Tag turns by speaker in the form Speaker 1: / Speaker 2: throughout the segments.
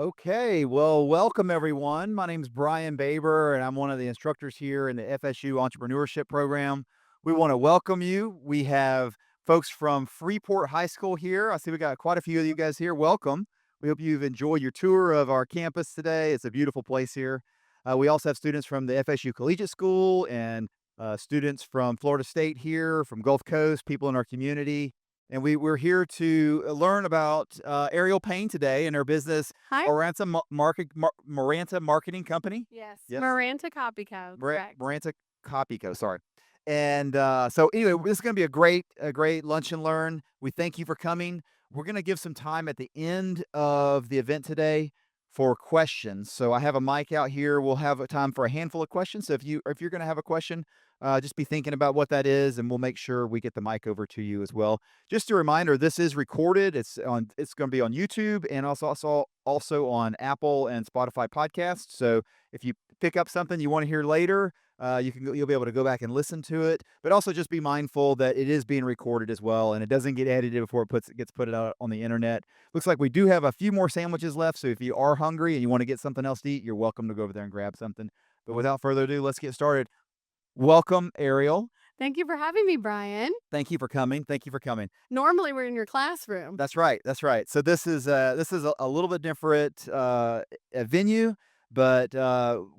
Speaker 1: Okay, well, welcome everyone. My name is Brian Baber, and I'm one of the instructors here in the FSU Entrepreneurship program. We want to welcome you. We have folks from Freeport High School here. I see we got quite a few of you guys here. Welcome. We hope you've enjoyed your tour of our campus today. It's a beautiful place here. We also have students from the FSU Collegiate School and students from Florida State here, from Gulf Coast, people in our community. And we're here to learn about Ariel Payne today and her business,
Speaker 2: Hi.
Speaker 1: Maranta Marketing Company.
Speaker 2: Yes.
Speaker 1: Yes,
Speaker 2: Maranta Copy Co. Correct.
Speaker 1: Maranta Copy Co. Sorry. And so anyway, this is going to be a great lunch and learn. We thank you for coming. We're going to give some time at the end of the event today for questions. So I have a mic out here. We'll have a time for a handful of questions. So if you're going to have a question, just be thinking about what that is, and we'll make sure we get the mic over to you as well. Just a reminder, this is recorded. It's going to be on YouTube and also on Apple and Spotify podcasts. So if you pick up something you want to hear later, you'll be able to go back and listen to it. But also just be mindful that it is being recorded as well, and it doesn't get edited before it gets put out on the internet. Looks like we do have a few more sandwiches left. So if you are hungry and you want to get something else to eat, you're welcome to go over there and grab something. But without further ado, let's get started. Welcome, Ariel.
Speaker 2: Thank you for having me, Brian.
Speaker 1: Thank you for coming. Thank you for coming.
Speaker 2: Normally we're in your classroom.
Speaker 1: That's right. That's right. So this is a little bit different a venue, but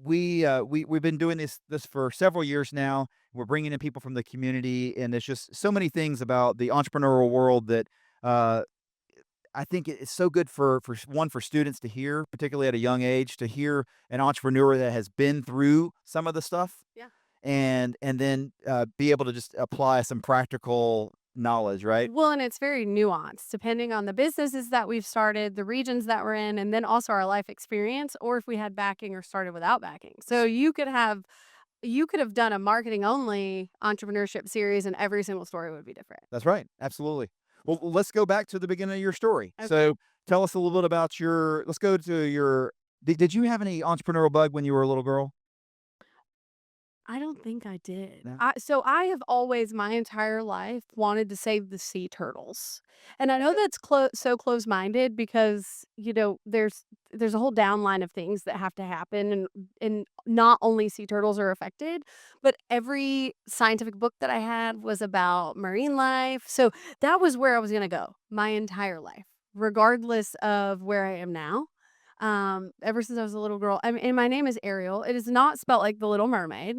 Speaker 1: we've been doing this for several years now. We're bringing in people from the community, and there's just so many things about the entrepreneurial world that uh, I think it's so good for students to hear, particularly at a young age, to hear an entrepreneur that has been through some of the stuff,
Speaker 2: Yeah.
Speaker 1: and then be able to just apply some practical knowledge, right?
Speaker 2: Well, and it's very nuanced depending on the businesses that we've started, the regions that we're in, and then also our life experience, or if we had backing or started without backing. So you could have done a marketing only entrepreneurship series and every single story would be different.
Speaker 1: That's right. Absolutely. Well, let's go back to the beginning of your story.
Speaker 2: Okay.
Speaker 1: So tell us a little bit about let's go to your, did you have any entrepreneurial bug when you were a little girl?
Speaker 2: I don't think I did.
Speaker 1: No.
Speaker 2: I have always, my entire life, wanted to save the sea turtles, and I know that's so close-minded because there's a whole downline of things that have to happen, and not only sea turtles are affected, but every scientific book that I had was about marine life. So that was where I was gonna go my entire life, regardless of where I am now. Ever since I was a little girl, and my name is Ariel. It is not spelled like the Little Mermaid.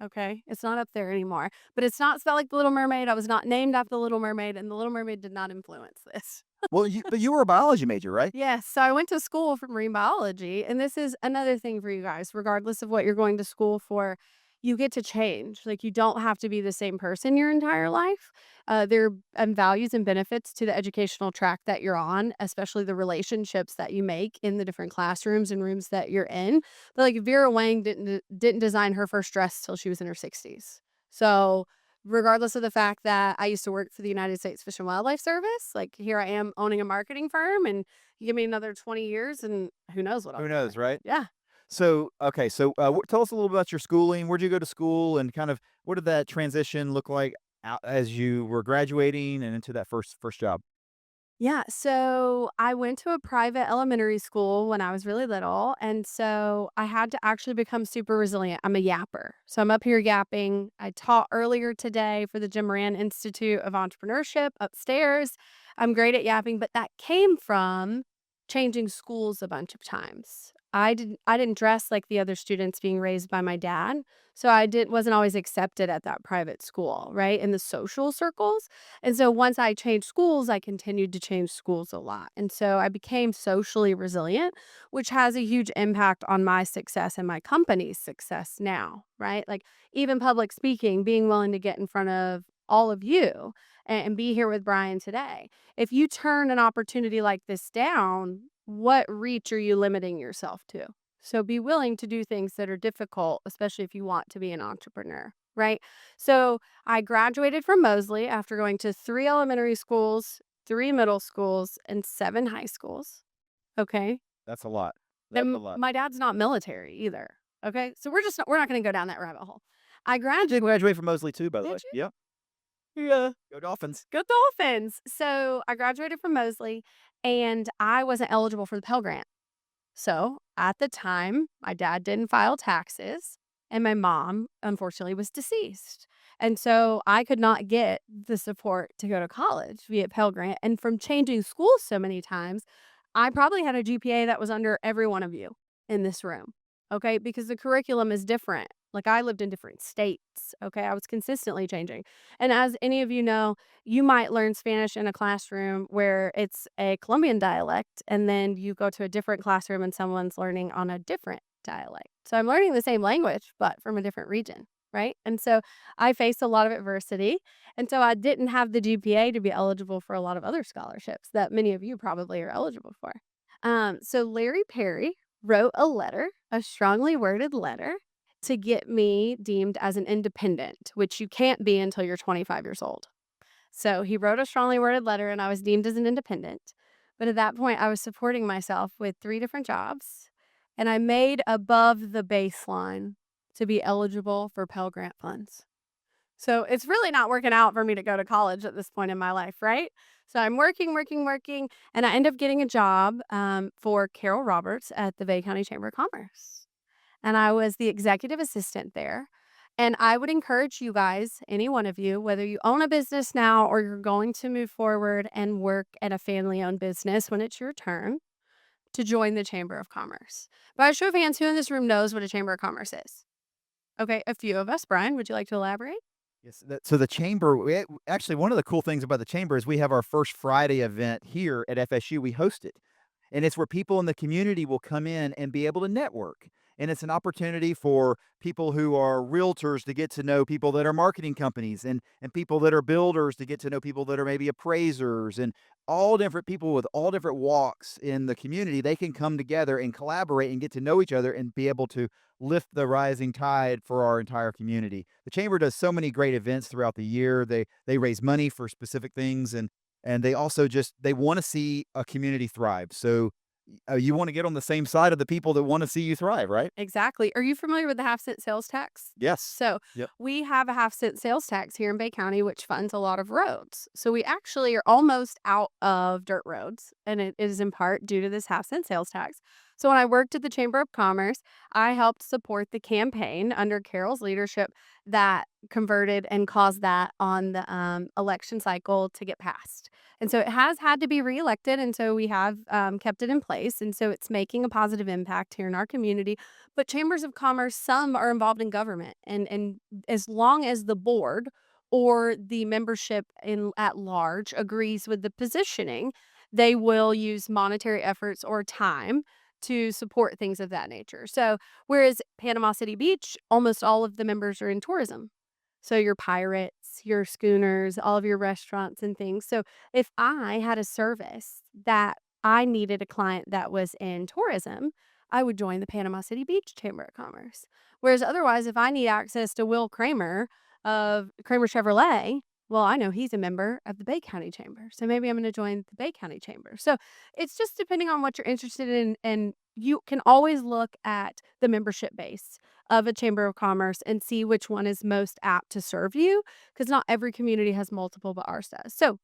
Speaker 2: Okay, it's not up there anymore, but it's not spelled like the Little Mermaid. I was not named after the Little Mermaid, and the Little Mermaid did not influence this.
Speaker 1: Well, but you were a biology major, right?
Speaker 2: Yes, so I went to school for marine biology, and this is another thing for you guys. Regardless of what you're going to school for, you get to change. Like, you don't have to be the same person your entire life. There are values and benefits to the educational track that you're on, especially the relationships that you make in the different classrooms and rooms that you're in. But like Vera Wang didn't design her first dress till she was in her 60s. So regardless of the fact that I used to work for the United States Fish and Wildlife Service, like here I am owning a marketing firm, and you give me another 20 years and who knows what I'll
Speaker 1: Who
Speaker 2: be
Speaker 1: knows,
Speaker 2: doing.
Speaker 1: right?
Speaker 2: Yeah.
Speaker 1: So, okay. So, tell us a little about your schooling. Where'd you go to school, and kind of what did that transition look like as you were graduating and into that first job?
Speaker 2: Yeah, so I went to a private elementary school when I was really little, and so I had to actually become super resilient. I'm a yapper. So I'm up here yapping. I taught earlier today for the Jim Moran Institute of Entrepreneurship upstairs. I'm great at yapping, but that came from changing schools a bunch of times. I didn't dress like the other students being raised by my dad. So I didn't wasn't always accepted at that private school, right? In the social circles. And so once I changed schools, I continued to change schools a lot. And so I became socially resilient, which has a huge impact on my success and my company's success now, right? Like even public speaking, being willing to get in front of all of you and be here with Brian today. If you turn an opportunity like this down, what reach are you limiting yourself to? So be willing to do things that are difficult, especially if you want to be an entrepreneur, right? So I graduated from Mosley after going to 3 elementary schools, 3 middle schools, and 7 high schools. Okay.
Speaker 1: That's a lot. That's a
Speaker 2: Then
Speaker 1: lot.
Speaker 2: my dad's not military either. Okay. So we're not going to go down that rabbit hole. I
Speaker 1: I did
Speaker 2: graduated.
Speaker 1: graduate from Mosley too, by the way.
Speaker 2: Did you?
Speaker 1: Yep.
Speaker 2: Yeah.
Speaker 1: Go Dolphins.
Speaker 2: Go Dolphins. So I graduated from Mosley and I wasn't eligible for the Pell Grant. So at the time, my dad didn't file taxes, and my mom, unfortunately, was deceased. And so I could not get the support to go to college via Pell Grant. And from changing schools so many times, I probably had a GPA that was under every one of you in this room. Okay. Because the curriculum is different. Like I lived in different states. Okay. I was consistently changing. And as any of you know, you might learn Spanish in a classroom where it's a Colombian dialect, and then you go to a different classroom and someone's learning on a different dialect. So I'm learning the same language, but from a different region, right? And so I faced a lot of adversity. And so I didn't have the GPA to be eligible for a lot of other scholarships that many of you probably are eligible for. So Larry Perry wrote a letter, a strongly worded letter, to get me deemed as an independent, which you can't be until you're 25 years old. So he wrote a strongly worded letter and I was deemed as an independent. But at that point, I was supporting myself with 3 different jobs and I made above the baseline to be eligible for Pell Grant funds. So it's really not working out for me to go to college at this point in my life, right? So I'm working, working, working, and I end up getting a job for Carol Roberts at the Bay County Chamber of Commerce, and I was the executive assistant there. And I would encourage you guys, any one of you, whether you own a business now or you're going to move forward and work at a family owned business when it's your turn, to join the Chamber of Commerce. By a show of hands, who in this room knows what a Chamber of Commerce is? Okay, a few of us. Brian, would you like to elaborate?
Speaker 1: Yes, so the chamber, actually, one of the cool things about the chamber is we have our first Friday event here at FSU. We host it, and it's where people in the community will come in and be able to network. And it's an opportunity for people who are realtors to get to know people that are marketing companies, and people that are builders to get to know people that are maybe appraisers, and all different people with all different walks in the community. They can come together and collaborate and get to know each other and be able to lift the rising tide for our entire community. The chamber does so many great events throughout the year. They raise money for specific things, and they also just they want to see a community thrive. So you want to get on the same side of the people that want to see you thrive, right?
Speaker 2: Exactly. Are you familiar with the half-cent sales tax?
Speaker 1: Yes.
Speaker 2: So,
Speaker 1: Yep.
Speaker 2: we have a half-cent sales tax here in Bay County, which funds a lot of roads. So, we actually are almost out of dirt roads, and it is in part due to this half-cent sales tax. So, when I worked at the Chamber of Commerce, I helped support the campaign under Carol's leadership that converted and caused that on the, election cycle to get passed. And so it has had to be reelected, and so we have, kept it in place, and so it's making a positive impact here in our community. But chambers of commerce, some are involved in government, and as long as the board or the membership in at large agrees with the positioning, they will use monetary efforts or time to support things of that nature. So, whereas Panama City Beach, almost all of the members are in tourism. So your pirates, your schooners, all of your restaurants and things. So if I had a service that I needed a client that was in tourism, I would join the Panama City Beach Chamber of Commerce. Whereas otherwise, if I need access to Will Kramer of Kramer Chevrolet, well, I know he's a member of the Bay County Chamber. So maybe I'm going to join the Bay County Chamber. So it's just depending on what you're interested in. And you can always look at the membership base of a chamber of commerce and see which one is most apt to serve you, because not every community has multiple, but ours does. So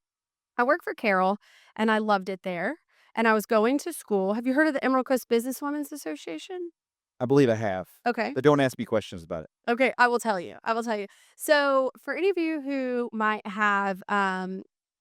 Speaker 2: I work for Carol and I loved it there. And I was going to school. Have you heard of the Emerald Coast Businesswomen's Association?
Speaker 1: I believe I have.
Speaker 2: Okay.
Speaker 1: But don't ask me questions about it.
Speaker 2: Okay, I will tell you. I will tell you. So, for any of you who might have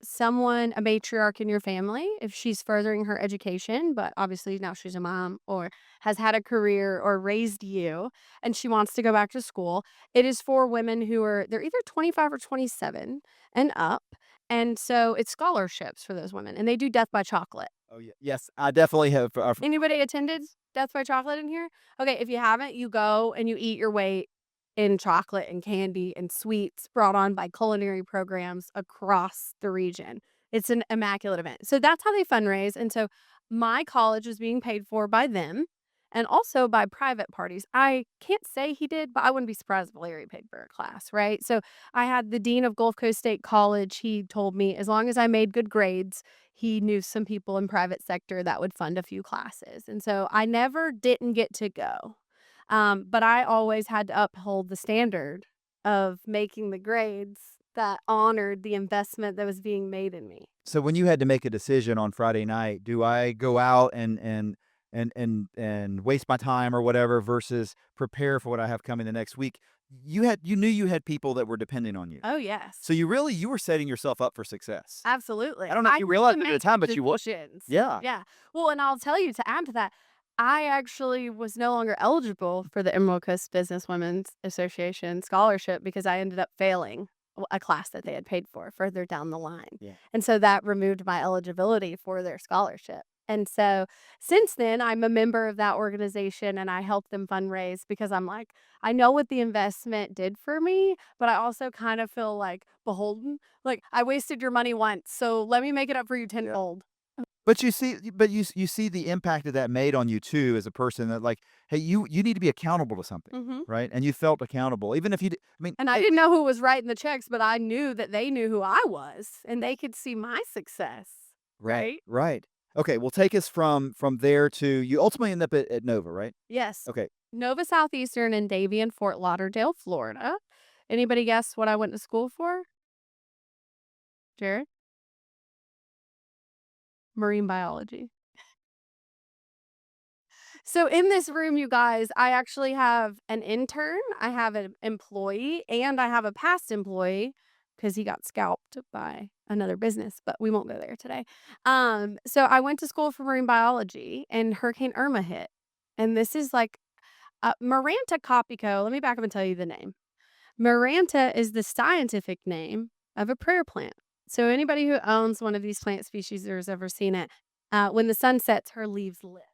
Speaker 2: someone, a matriarch in your family, if she's furthering her education, but obviously now she's a mom or has had a career or raised you and she wants to go back to school, it is for women who are they're either 25 or 27 and up. And so it's scholarships for those women and they do Death by Chocolate.
Speaker 1: Oh, yeah. Yes, I definitely have.
Speaker 2: Anybody attended Death by Chocolate in here? Okay, if you haven't, you go and you eat your weight in chocolate and candy and sweets brought on by culinary programs across the region. It's an immaculate event. So that's how they fundraise. And so my college was being paid for by them and also by private parties. I can't say he did, but I wouldn't be surprised if Larry paid for a class, right? So I had the dean of Gulf Coast State College. He told me as long as I made good grades, he knew some people in private sector that would fund a few classes. And so I never didn't get to go. But I always had to uphold the standard of making the grades that honored the investment that was being made in me.
Speaker 1: So when you had to make a decision on Friday night, do I go out and and waste my time or whatever versus prepare for what I have coming the next week. You knew you had people that were depending on you.
Speaker 2: Oh,
Speaker 1: So
Speaker 2: yes.
Speaker 1: you were setting yourself up for success. I
Speaker 2: Absolutely.
Speaker 1: don't know if
Speaker 2: I
Speaker 1: you
Speaker 2: had
Speaker 1: realized
Speaker 2: to
Speaker 1: it at the
Speaker 2: make
Speaker 1: time, but you would.
Speaker 2: decisions.
Speaker 1: Yeah.
Speaker 2: Yeah. Well, and I'll tell you to add to that, I actually was no longer eligible for the Emerald Coast Businesswomen's Association scholarship because I ended up failing a class that they had paid for further down the line.
Speaker 1: Yeah.
Speaker 2: And so that removed my eligibility for their scholarship. And so since then, I'm a member of that organization and I help them fundraise because I'm like, I know what the investment did for me, but I also kind of feel like beholden. Like, I wasted your money once, so let me make it up for you
Speaker 1: Yeah.
Speaker 2: tenfold.
Speaker 1: But you see the impact that that made on you too as a person that like, hey, you need to be accountable to something,
Speaker 2: Mhm.
Speaker 1: right? And you felt accountable, even if I mean,
Speaker 2: And I
Speaker 1: hey,
Speaker 2: didn't know who was writing the checks, but I knew that they knew who I was, and they could see my success,
Speaker 1: right,
Speaker 2: right?
Speaker 1: right. Okay, well, take us from there to you ultimately end up at Nova, right?
Speaker 2: Yes.
Speaker 1: Okay,
Speaker 2: Nova Southeastern and Davie in Fort Lauderdale, Florida. Anybody guess what I went to school for? Jared? Marine biology. So in this room, you guys, I actually have an intern, I have an employee, and I have a past employee because he got scalped by another business, but we won't go there today. So I went to school for marine biology and Hurricane Irma hit. And this is like Maranta Copy Co. Let me back up and tell you the name. Maranta is the scientific name of a prayer plant. So anybody who owns one of these plant species or has ever seen it, when the sun sets, her leaves lift.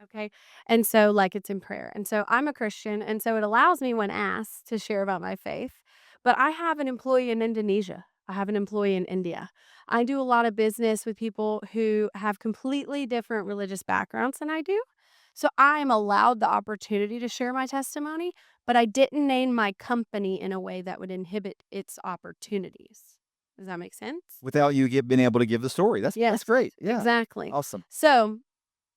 Speaker 2: Okay. And so, like, it's in prayer. And so, I'm a Christian. And so, it allows me, when asked, to share about my faith. But I have an employee in Indonesia, I have an employee in India. I do a lot of business with people who have completely different religious backgrounds than I do. So, I am allowed the opportunity to share my testimony, but I didn't name my company in a way that would inhibit its opportunities. Does that make sense?
Speaker 1: without you being able to give the story, that's
Speaker 2: Yes,
Speaker 1: great. Yeah,
Speaker 2: exactly.
Speaker 1: awesome.
Speaker 2: So,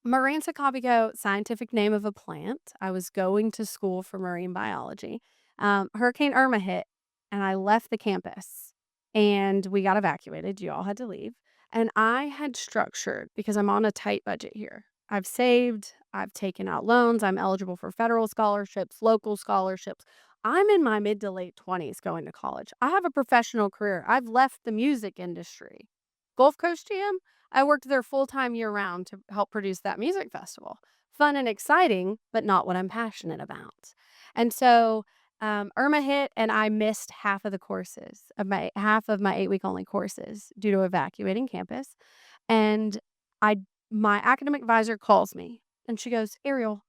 Speaker 2: Maranta Copy Co, scientific name of a plant. I was going to school for marine biology. Hurricane Irma hit, and I left the campus, and we got evacuated. You all had to leave. And I had structured because I'm on a tight budget here. I've saved, I've taken out loans, I'm eligible for federal scholarships, local scholarships. I'm in my mid to late 20s going to college. I have a professional career. I've left the music industry. Gulf Coast Jam, I worked there full time year round to help produce that music festival. Fun and exciting, but not what I'm passionate about. And so Irma hit, and I missed half of the courses of my half of my 8 week only courses due to evacuating campus. And I, my academic advisor calls me, and she goes, "Ariel,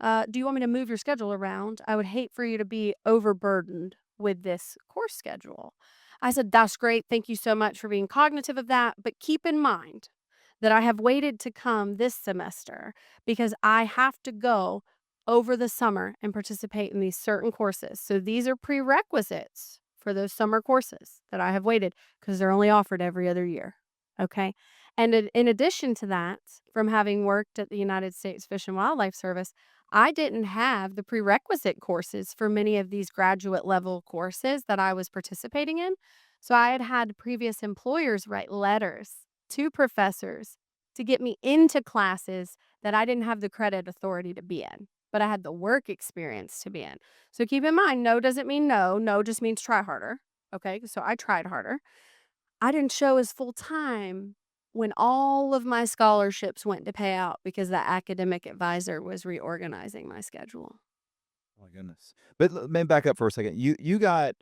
Speaker 2: do you want me to move your schedule around? I would hate for you to be overburdened with this course schedule." I said, "That's great. Thank you so much for being cognitive of that. But keep in mind that I have waited to come this semester because I have to go over the summer and participate in these certain courses. So these are prerequisites for those summer courses that I have waited because they're only offered every other year." Okay. And in addition to that, from having worked at the United States Fish and Wildlife Service, I didn't have the prerequisite courses for many of these graduate level courses that I was participating in. So I had had previous employers write letters to professors to get me into classes that I didn't have the credit authority to be in, but I had the work experience to be in. So keep in mind, no doesn't mean no. No just means try harder. Okay. So I tried harder. I didn't show as full time when all of my scholarships went to pay out because the academic advisor was reorganizing my schedule.
Speaker 1: Oh my goodness. But let me back up for a second. You got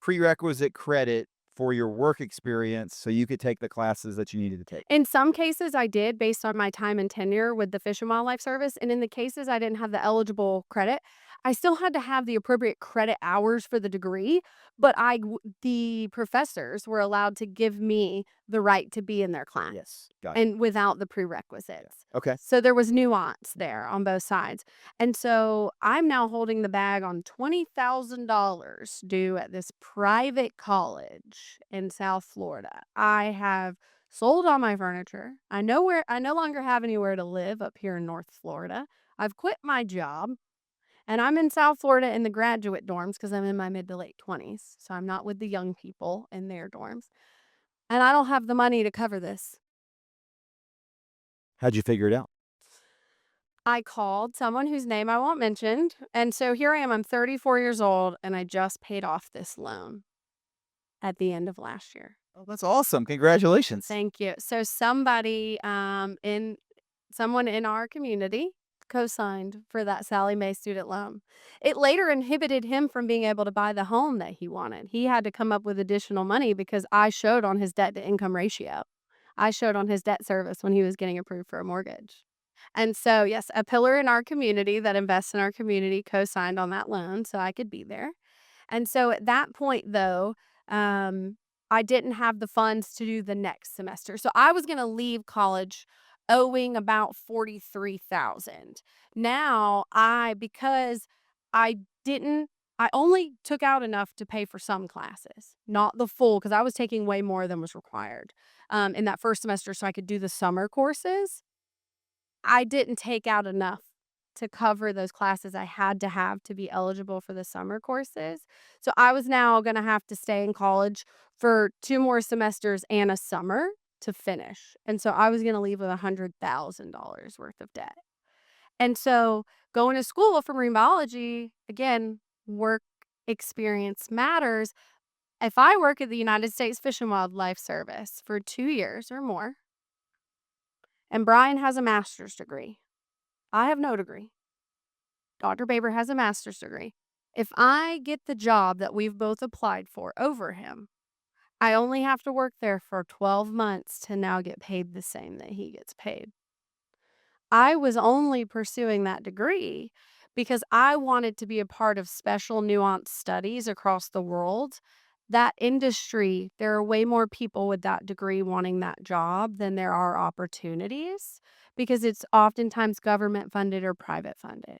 Speaker 1: prerequisite credit for your work experience so you could take the classes that you needed to take.
Speaker 2: In some cases, I did based on my time and tenure with the Fish and Wildlife Service. And in the cases I didn't have the eligible credit, I still had to have the appropriate credit hours for the degree. But the professors were allowed to give me the right to be in their class
Speaker 1: Yes. Got
Speaker 2: and without the
Speaker 1: you. Yeah.
Speaker 2: prerequisites.
Speaker 1: Okay.
Speaker 2: So there was nuance there on both sides. And so I'm now holding the bag on $20,000 due at this private college in South Florida. I have sold all my furniture. I no longer have anywhere to live up here in North Florida. I've quit my job and I'm in South Florida in the graduate dorms because I'm in my mid to late 20s. So I'm not with the young people in their dorms. And I don't have the money to cover this.
Speaker 1: How'd you figure it out?
Speaker 2: I called someone whose name I won't mention, and so here I am, I'm 34 years old, and I just paid off this loan at the end of last year.
Speaker 1: Oh, that's awesome. Congratulations.
Speaker 2: Thank you. So in someone in our community co-signed for that Sally Mae student loan. It later inhibited him from being able to buy the home that he wanted. He had to come up with additional money because I showed on his debt to income ratio. I showed on his debt service when he was getting approved for a mortgage. And so, yes, a pillar in our community that invests in our community co-signed on that loan so I could be there. And so at that point, though, um, I didn't have the funds to do the next semester. So I was going to leave college owing about 43,000. Now, because I didn't I only took out enough to pay for some classes, not the full because I was taking way more than was required in that first semester so I could do the summer courses. I didn't take out enough to cover those classes I had to have to be eligible for the summer courses. So I was now gonna have to stay in college for 2 more semesters and a summer to finish. And so I was gonna leave with $100,000 worth of debt. And so going to school for marine biology, again, work experience matters. If I work at the United States Fish and Wildlife Service for 2 years or more, and Brian has a master's degree, I have no degree. Dr. Baber has a master's degree. If I get the job that we've both applied for over him, I only have to work there for 12 months to now get paid the same that he gets paid. I was only pursuing that degree because I wanted to be a part of special nuanced studies across the world. That industry, there are way more people with that degree wanting that job than there are opportunities because it's oftentimes government funded or private funded.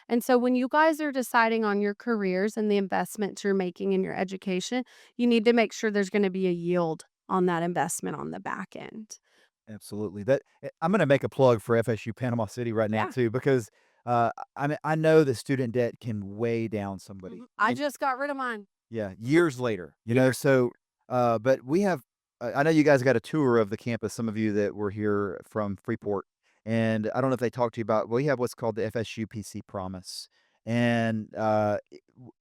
Speaker 2: And so when you guys are deciding on your careers and the investments you're making in your education, you need to make sure there's going to be a yield on that investment on the back end.
Speaker 1: Absolutely. I'm gonna make a plug for FSU Panama City right now
Speaker 2: Yeah.
Speaker 1: too, because, I mean, I know that student debt can weigh down somebody,
Speaker 2: I
Speaker 1: and
Speaker 2: just got rid of mine.
Speaker 1: yeah, years later,
Speaker 2: Yeah.
Speaker 1: so, but we have I know you guys got a tour of the campus, some of you that were here from Freeport, and I don't know if they talked to you about we have what's called the FSU PC Promise, and, I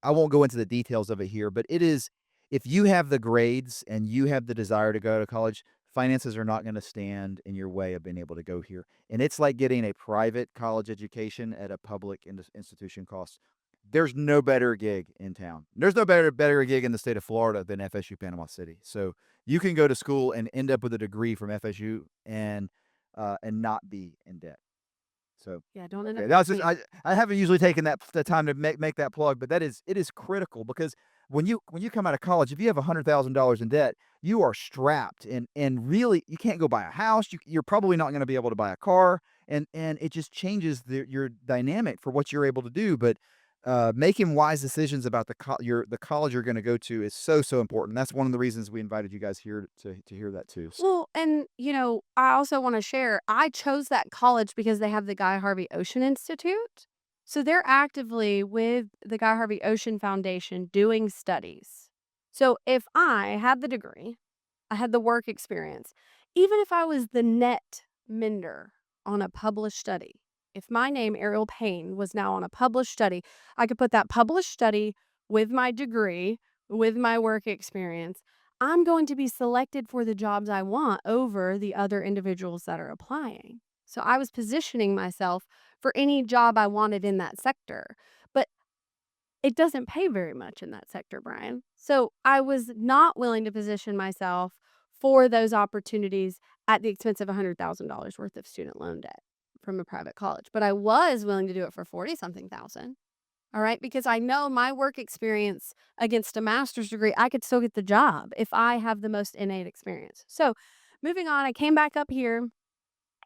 Speaker 1: won't go into the details of it here, but it is if you have the grades and you have the desire to go to college, finances are not gonna stand in your way of being able to go here, and it's like getting a private college education at a public institution cost. There's no better gig in town. There's no better gig in the state of Florida than FSU Panama City. So, you can go to school and end up with a degree from FSU and not be in debt. So,
Speaker 2: Yeah, don't end
Speaker 1: okay,
Speaker 2: up
Speaker 1: that was
Speaker 2: like
Speaker 1: just
Speaker 2: me.
Speaker 1: I haven't usually taken the time to make that plug, but it is critical because when you come out of college, if you have $100,000 in debt, you are strapped and really you can't go buy a house. You're probably not gonna be able to buy a car, and it just changes your dynamic for what you're able to do. But making wise decisions about the college you're gonna go to is so important. That's one of the reasons we invited you guys here to hear that too.
Speaker 2: Well, and, I also wanna share, I chose that college because they have the Guy Harvey Ocean Institute. So they're actively with the Guy Harvey Ocean Foundation doing studies. So if I had the degree, I had the work experience, even if I was the net mender on a published study, if my name, Ariel Payne, was now on a published study, I could put that published study with my degree, with my work experience. I'm going to be selected for the jobs I want over the other individuals that are applying. So I was positioning myself for any job I wanted in that sector. But it doesn't pay very much in that sector, Brian. So I was not willing to position myself for those opportunities at the expense of $100,000 worth of student loan debt from a private college. But I was willing to do it for 40 something thousand. All right. Because I know my work experience against a master's degree, I could still get the job if I have the most innate experience. So moving on, I came back up here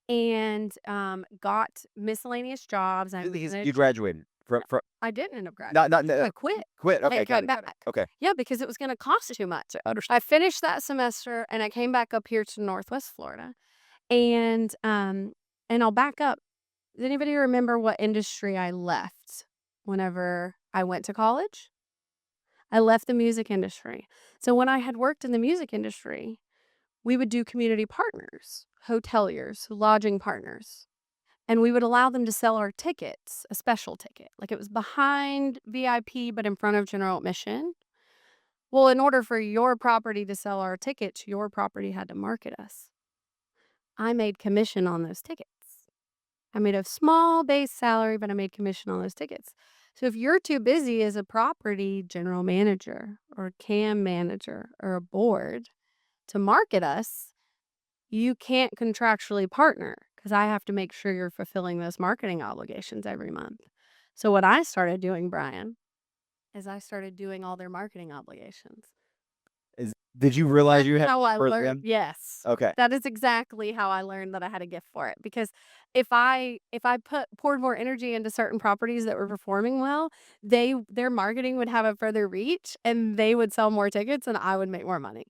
Speaker 2: and got miscellaneous jobs. I
Speaker 1: You
Speaker 2: managed.
Speaker 1: graduated from
Speaker 2: I didn't end up
Speaker 1: not
Speaker 2: graduating. I quit.
Speaker 1: quit.
Speaker 2: I
Speaker 1: Okay, got
Speaker 2: came
Speaker 1: it, got it.
Speaker 2: back.
Speaker 1: Okay,
Speaker 2: Yeah, because it was gonna cost too much.
Speaker 1: understood.
Speaker 2: I finished that semester and I came back up here to Northwest Florida. And and I'll back up. Does anybody remember what industry I left whenever I went to college? I left the music industry. So when I had worked in the music industry, we would do community partners, hoteliers, lodging partners, and we would allow them to sell our tickets, a special ticket. Like it was behind VIP, but in front of general admission. Well, in order for your property to sell our tickets, your property had to market us. I made commission on those tickets. I made a small base salary, but I made commission on those tickets. So if you're too busy as a property general manager or CAM manager or a board to market us, you can't contractually partner because I have to make sure you're fulfilling those marketing obligations every month. So what I started doing, Brian, is I started doing all their marketing obligations.
Speaker 1: Did you realize
Speaker 2: That's
Speaker 1: you had
Speaker 2: how I
Speaker 1: for
Speaker 2: learned,
Speaker 1: them?
Speaker 2: yes.
Speaker 1: Okay.
Speaker 2: That is exactly how I learned that I had a gift for it, because if I poured more energy into certain properties that were performing well, their marketing would have a further reach, and they would sell more tickets, and I would make more money.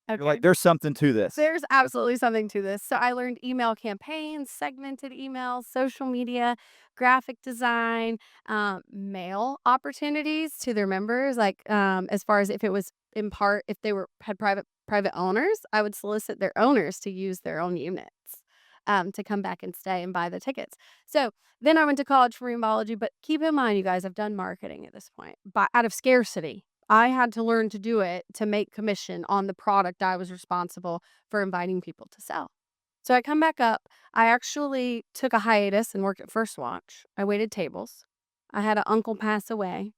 Speaker 1: You're like,
Speaker 2: Okay.
Speaker 1: "There's something to this."
Speaker 2: There's absolutely something to this. So I learned email campaigns, segmented emails, social media, graphic design, mail opportunities to their members. Like as far as if it was in part, if they were had private owners, I would solicit their owners to use their own units. To come back and stay and buy the tickets. So then I went to college for marine biology, but keep in mind, you guys, I've done marketing at this point, but out of scarcity. I had to learn to do it to make commission on the product I was responsible for inviting people to sell. So I come back up. I actually took a hiatus and worked at First Watch. I waited tables. I had an uncle pass away.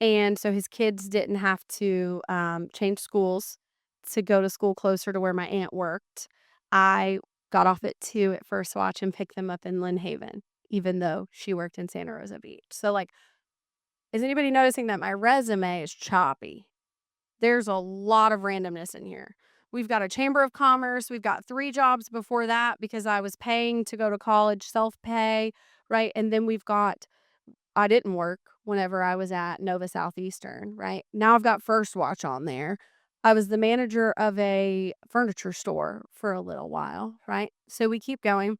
Speaker 2: And so his kids didn't have to change schools to go to school closer to where my aunt worked. I got off at 2 at First Watch and picked them up in Lynn Haven, even though she worked in Santa Rosa Beach. So, like, is anybody noticing that my resume is choppy? There's a lot of randomness in here. We've got a chamber of commerce. We've got 3 jobs before that because I was paying to go to college, self-pay, right? And then we've got I didn't work whenever I was at Nova Southeastern, right? Now I've got First Watch on there. I was the manager of a furniture store for a little while, right? So we keep going.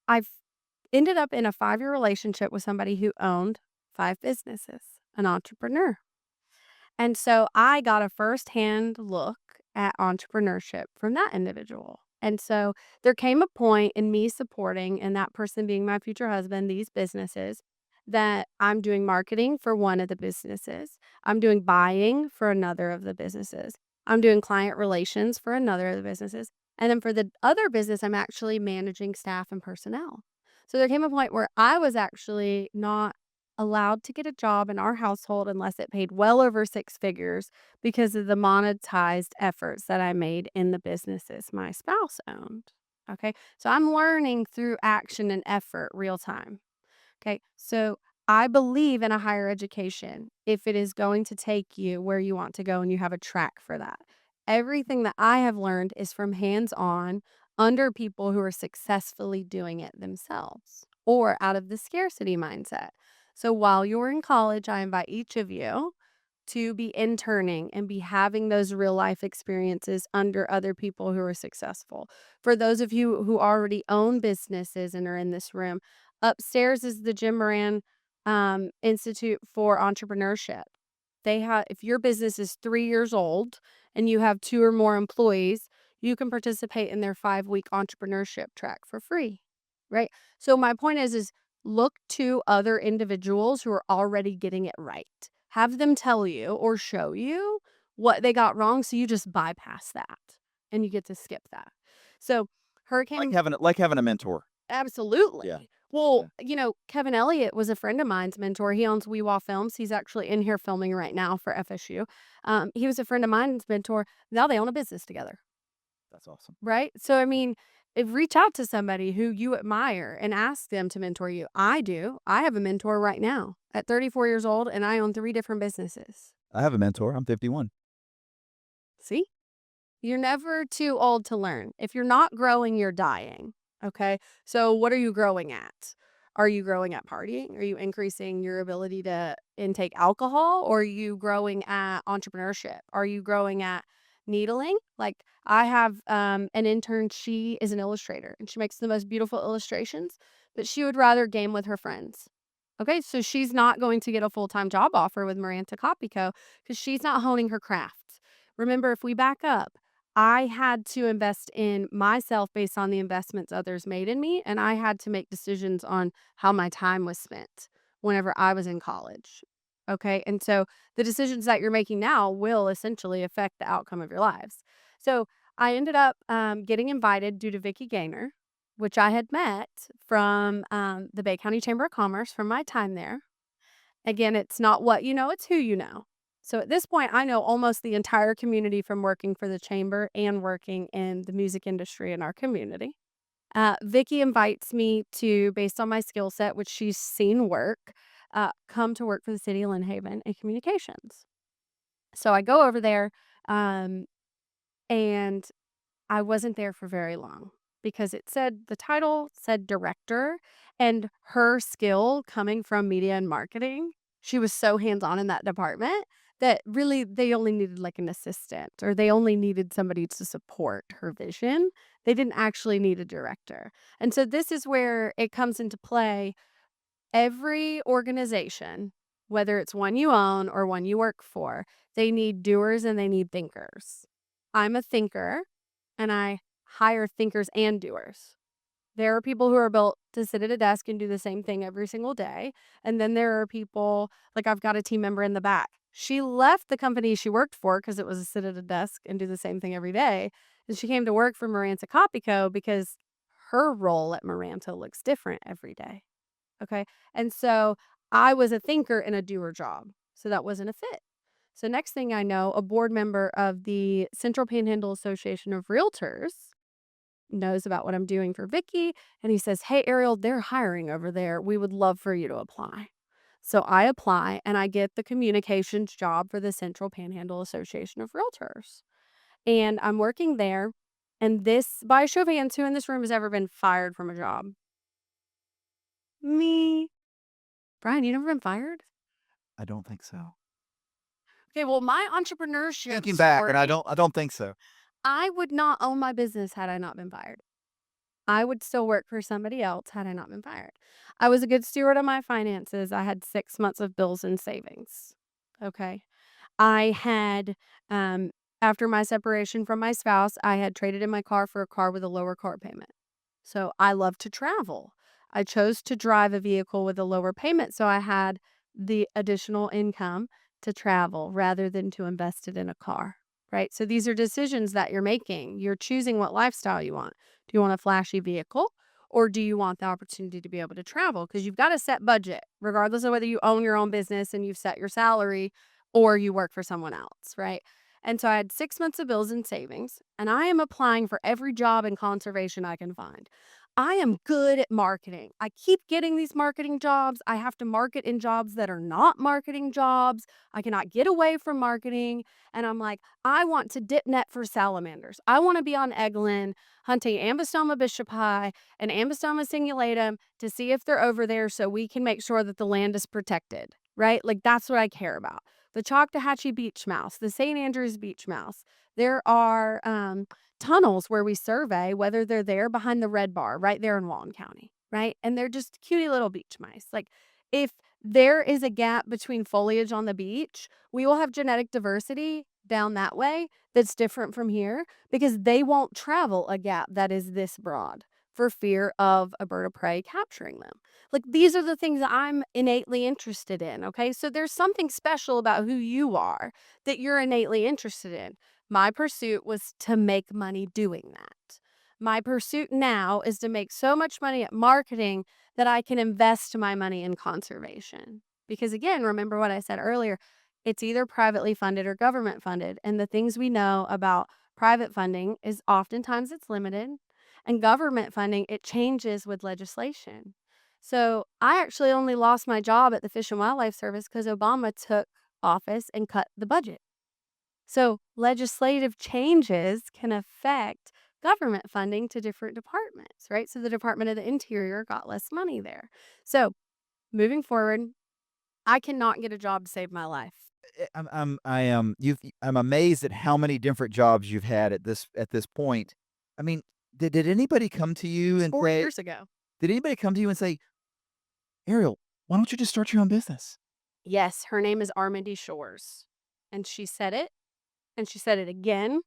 Speaker 2: I've ended up in a 5-year relationship with somebody who owned 5 businesses, an entrepreneur. And so I got a firsthand look at entrepreneurship from that individual. And so there came a point in me supporting and that person being my future husband, these businesses, that I'm doing marketing for one of the businesses. I'm doing buying for another of the businesses. I'm doing client relations for another of the businesses. And then for the other business, I'm actually managing staff and personnel. So there came a point where I was actually not allowed to get a job in our household unless it paid well over 6 figures because of the monetized efforts that I made in the businesses my spouse owned. Okay. So I'm learning through action and effort real time. Okay. So I believe in a higher education if it is going to take you where you want to go and you have a track for that. Everything that I have learned is from hands on under people who are successfully doing it themselves or out of the scarcity mindset. So while you're in college, I invite each of you to be interning and be having those real life experiences under other people who are successful. For those of you who already own businesses and are in this room, upstairs is the Jim Moran Institute for Entrepreneurship. They have, if your business is 3 years old and you have 2 or more employees, you can participate in their 5-week entrepreneurship track for free. Right. So my point is look to other individuals who are already getting it right. Have them tell you or show you what they got wrong so you just bypass that and you get to skip that. So Hurricane
Speaker 1: Like having a mentor. Yeah.
Speaker 2: absolutely. Well,
Speaker 1: Yeah.
Speaker 2: Kevin Elliott was a friend of mine's mentor. He owns Weewaw Films. He's actually in here filming right now for FSU. He was a friend of mine's mentor. Now they own a business together.
Speaker 1: That's awesome.
Speaker 2: Right? So, I mean, if reach out to somebody who you admire and ask them to mentor you. I do. I have a mentor right now at 34 years old, and I own 3 different businesses.
Speaker 1: I have a mentor. I'm 51.
Speaker 2: See? You're never too old to learn. If you're not growing, you're dying. Okay. So, what are you growing at? Are you growing at partying? Are you increasing your ability to intake alcohol? Or are you growing at entrepreneurship? Are you growing at needling? Like, I have an intern. She is an illustrator and she makes the most beautiful illustrations, but she would rather game with her friends. Okay. So, she's not going to get a full time job offer with Maranta Copy Co because she's not honing her craft. Remember, if we back up, I had to invest in myself based on the investments others made in me, and I had to make decisions on how my time was spent whenever I was in college. Okay. And so the decisions that you're making now will essentially affect the outcome of your lives. So I ended up getting invited due to Vicky Gaynor, which I had met from the Bay County Chamber of Commerce from my time there. Again, it's not what you know, it's who you know. So at this point, I know almost the entire community from working for the chamber and working in the music industry in our community. Vicky invites me to, based on my skill set, which she's seen work, come to work for the city of Lynn Haven in communications. So I go over there, um, and I wasn't there for very long because the title said director, and her skill coming from media and marketing, she was so hands-on in that department that really they only needed like an assistant or they only needed somebody to support her vision. They didn't actually need a director. And so this is where it comes into play. Every organization, whether it's one you own or one you work for, they need doers and they need thinkers. I'm a thinker and I hire thinkers and doers. There are people who are built to sit at a desk and do the same thing every single day. And then there are people, like I've got a team member in the back. She left the company she worked for because it was a sit at a desk and do the same thing every day. And she came to work for Maranta Copy Co because her role at Maranta looks different every day. Okay. And so I was a thinker in a doer job. So that wasn't a fit. So next thing I know, a board member of the Central Panhandle Association of Realtors knows about what I'm doing for Vicky. And he says, "Hey, Ariel, they're hiring over there. We would love for you to apply." So I apply and I get the communications job for the Central Panhandle Association of Realtors. And I'm working there. And this, by a show of hands, who in this room has ever been fired from a job? Me. Brian, you never been fired?
Speaker 1: I don't think so.
Speaker 2: Okay, well, my entrepreneurship
Speaker 1: Thinking back, and
Speaker 2: story,
Speaker 1: I don't think so.
Speaker 2: I would not own my business had I not been fired. I would still work for somebody else had I not been fired. I was a good steward of my finances. I had 6 months of bills and savings. Okay. I had, after my separation from my spouse, I had traded in my car for a car with a lower car payment. So I love to travel. I chose to drive a vehicle with a lower payment, so I had the additional income to travel rather than to invest it in a car, right? So these are decisions that you're making. You're choosing what lifestyle you want. Do you want a flashy vehicle or do you want the opportunity to be able to travel? Because you've got a set budget, regardless of whether you own your own business and you've set your salary or you work for someone else, right? And so I had 6 months of bills and savings, and I am applying for every job in conservation I can find. I am good at marketing. I keep getting these marketing jobs. I have to market in jobs that are not marketing jobs. I cannot get away from marketing. And I'm like, I want to dip net for salamanders. I want to be on Eglin hunting Ambystoma bishopi and Ambystoma cingulatum to see if they're over there so we can make sure that the land is protected, right? Like that's what I care about. The Choctawhatchee beach mouse, the St. Andrews beach mouse. There are tunnels where we survey whether they're there behind the red bar right there in Walton County, right? And they're just cutie little beach mice. Like if there is a gap between foliage on the beach, we will have genetic diversity down that way that's different from here because they won't travel a gap that is this broad for fear of a bird of prey capturing them. Like these are the things that I'm innately interested in, okay? So there's something special about who you are that you're innately interested in. My pursuit was to make money doing that. My pursuit now is to make so much money at marketing that I can invest my money in conservation. Because again, remember what I said earlier, it's either privately funded or government funded. And the things we know about private funding is oftentimes it's limited, and government funding, it changes with legislation. So I actually only lost my job at the Fish and Wildlife Service because Obama took office and cut the budget. So legislative changes can affect government funding to different departments, right? So the Department of the Interior got less money there. So moving forward, I cannot get a job to save my life.
Speaker 1: I am I'm amazed at how many different jobs you've had at this point. I mean, did anybody come to you
Speaker 2: It's
Speaker 1: and
Speaker 2: 4
Speaker 1: say
Speaker 2: years ago.
Speaker 1: did anybody come to you and say, "Ariel, why don't you just start your own business?"
Speaker 2: Yes, her name is Armady Shores. And she said it, and she said it again,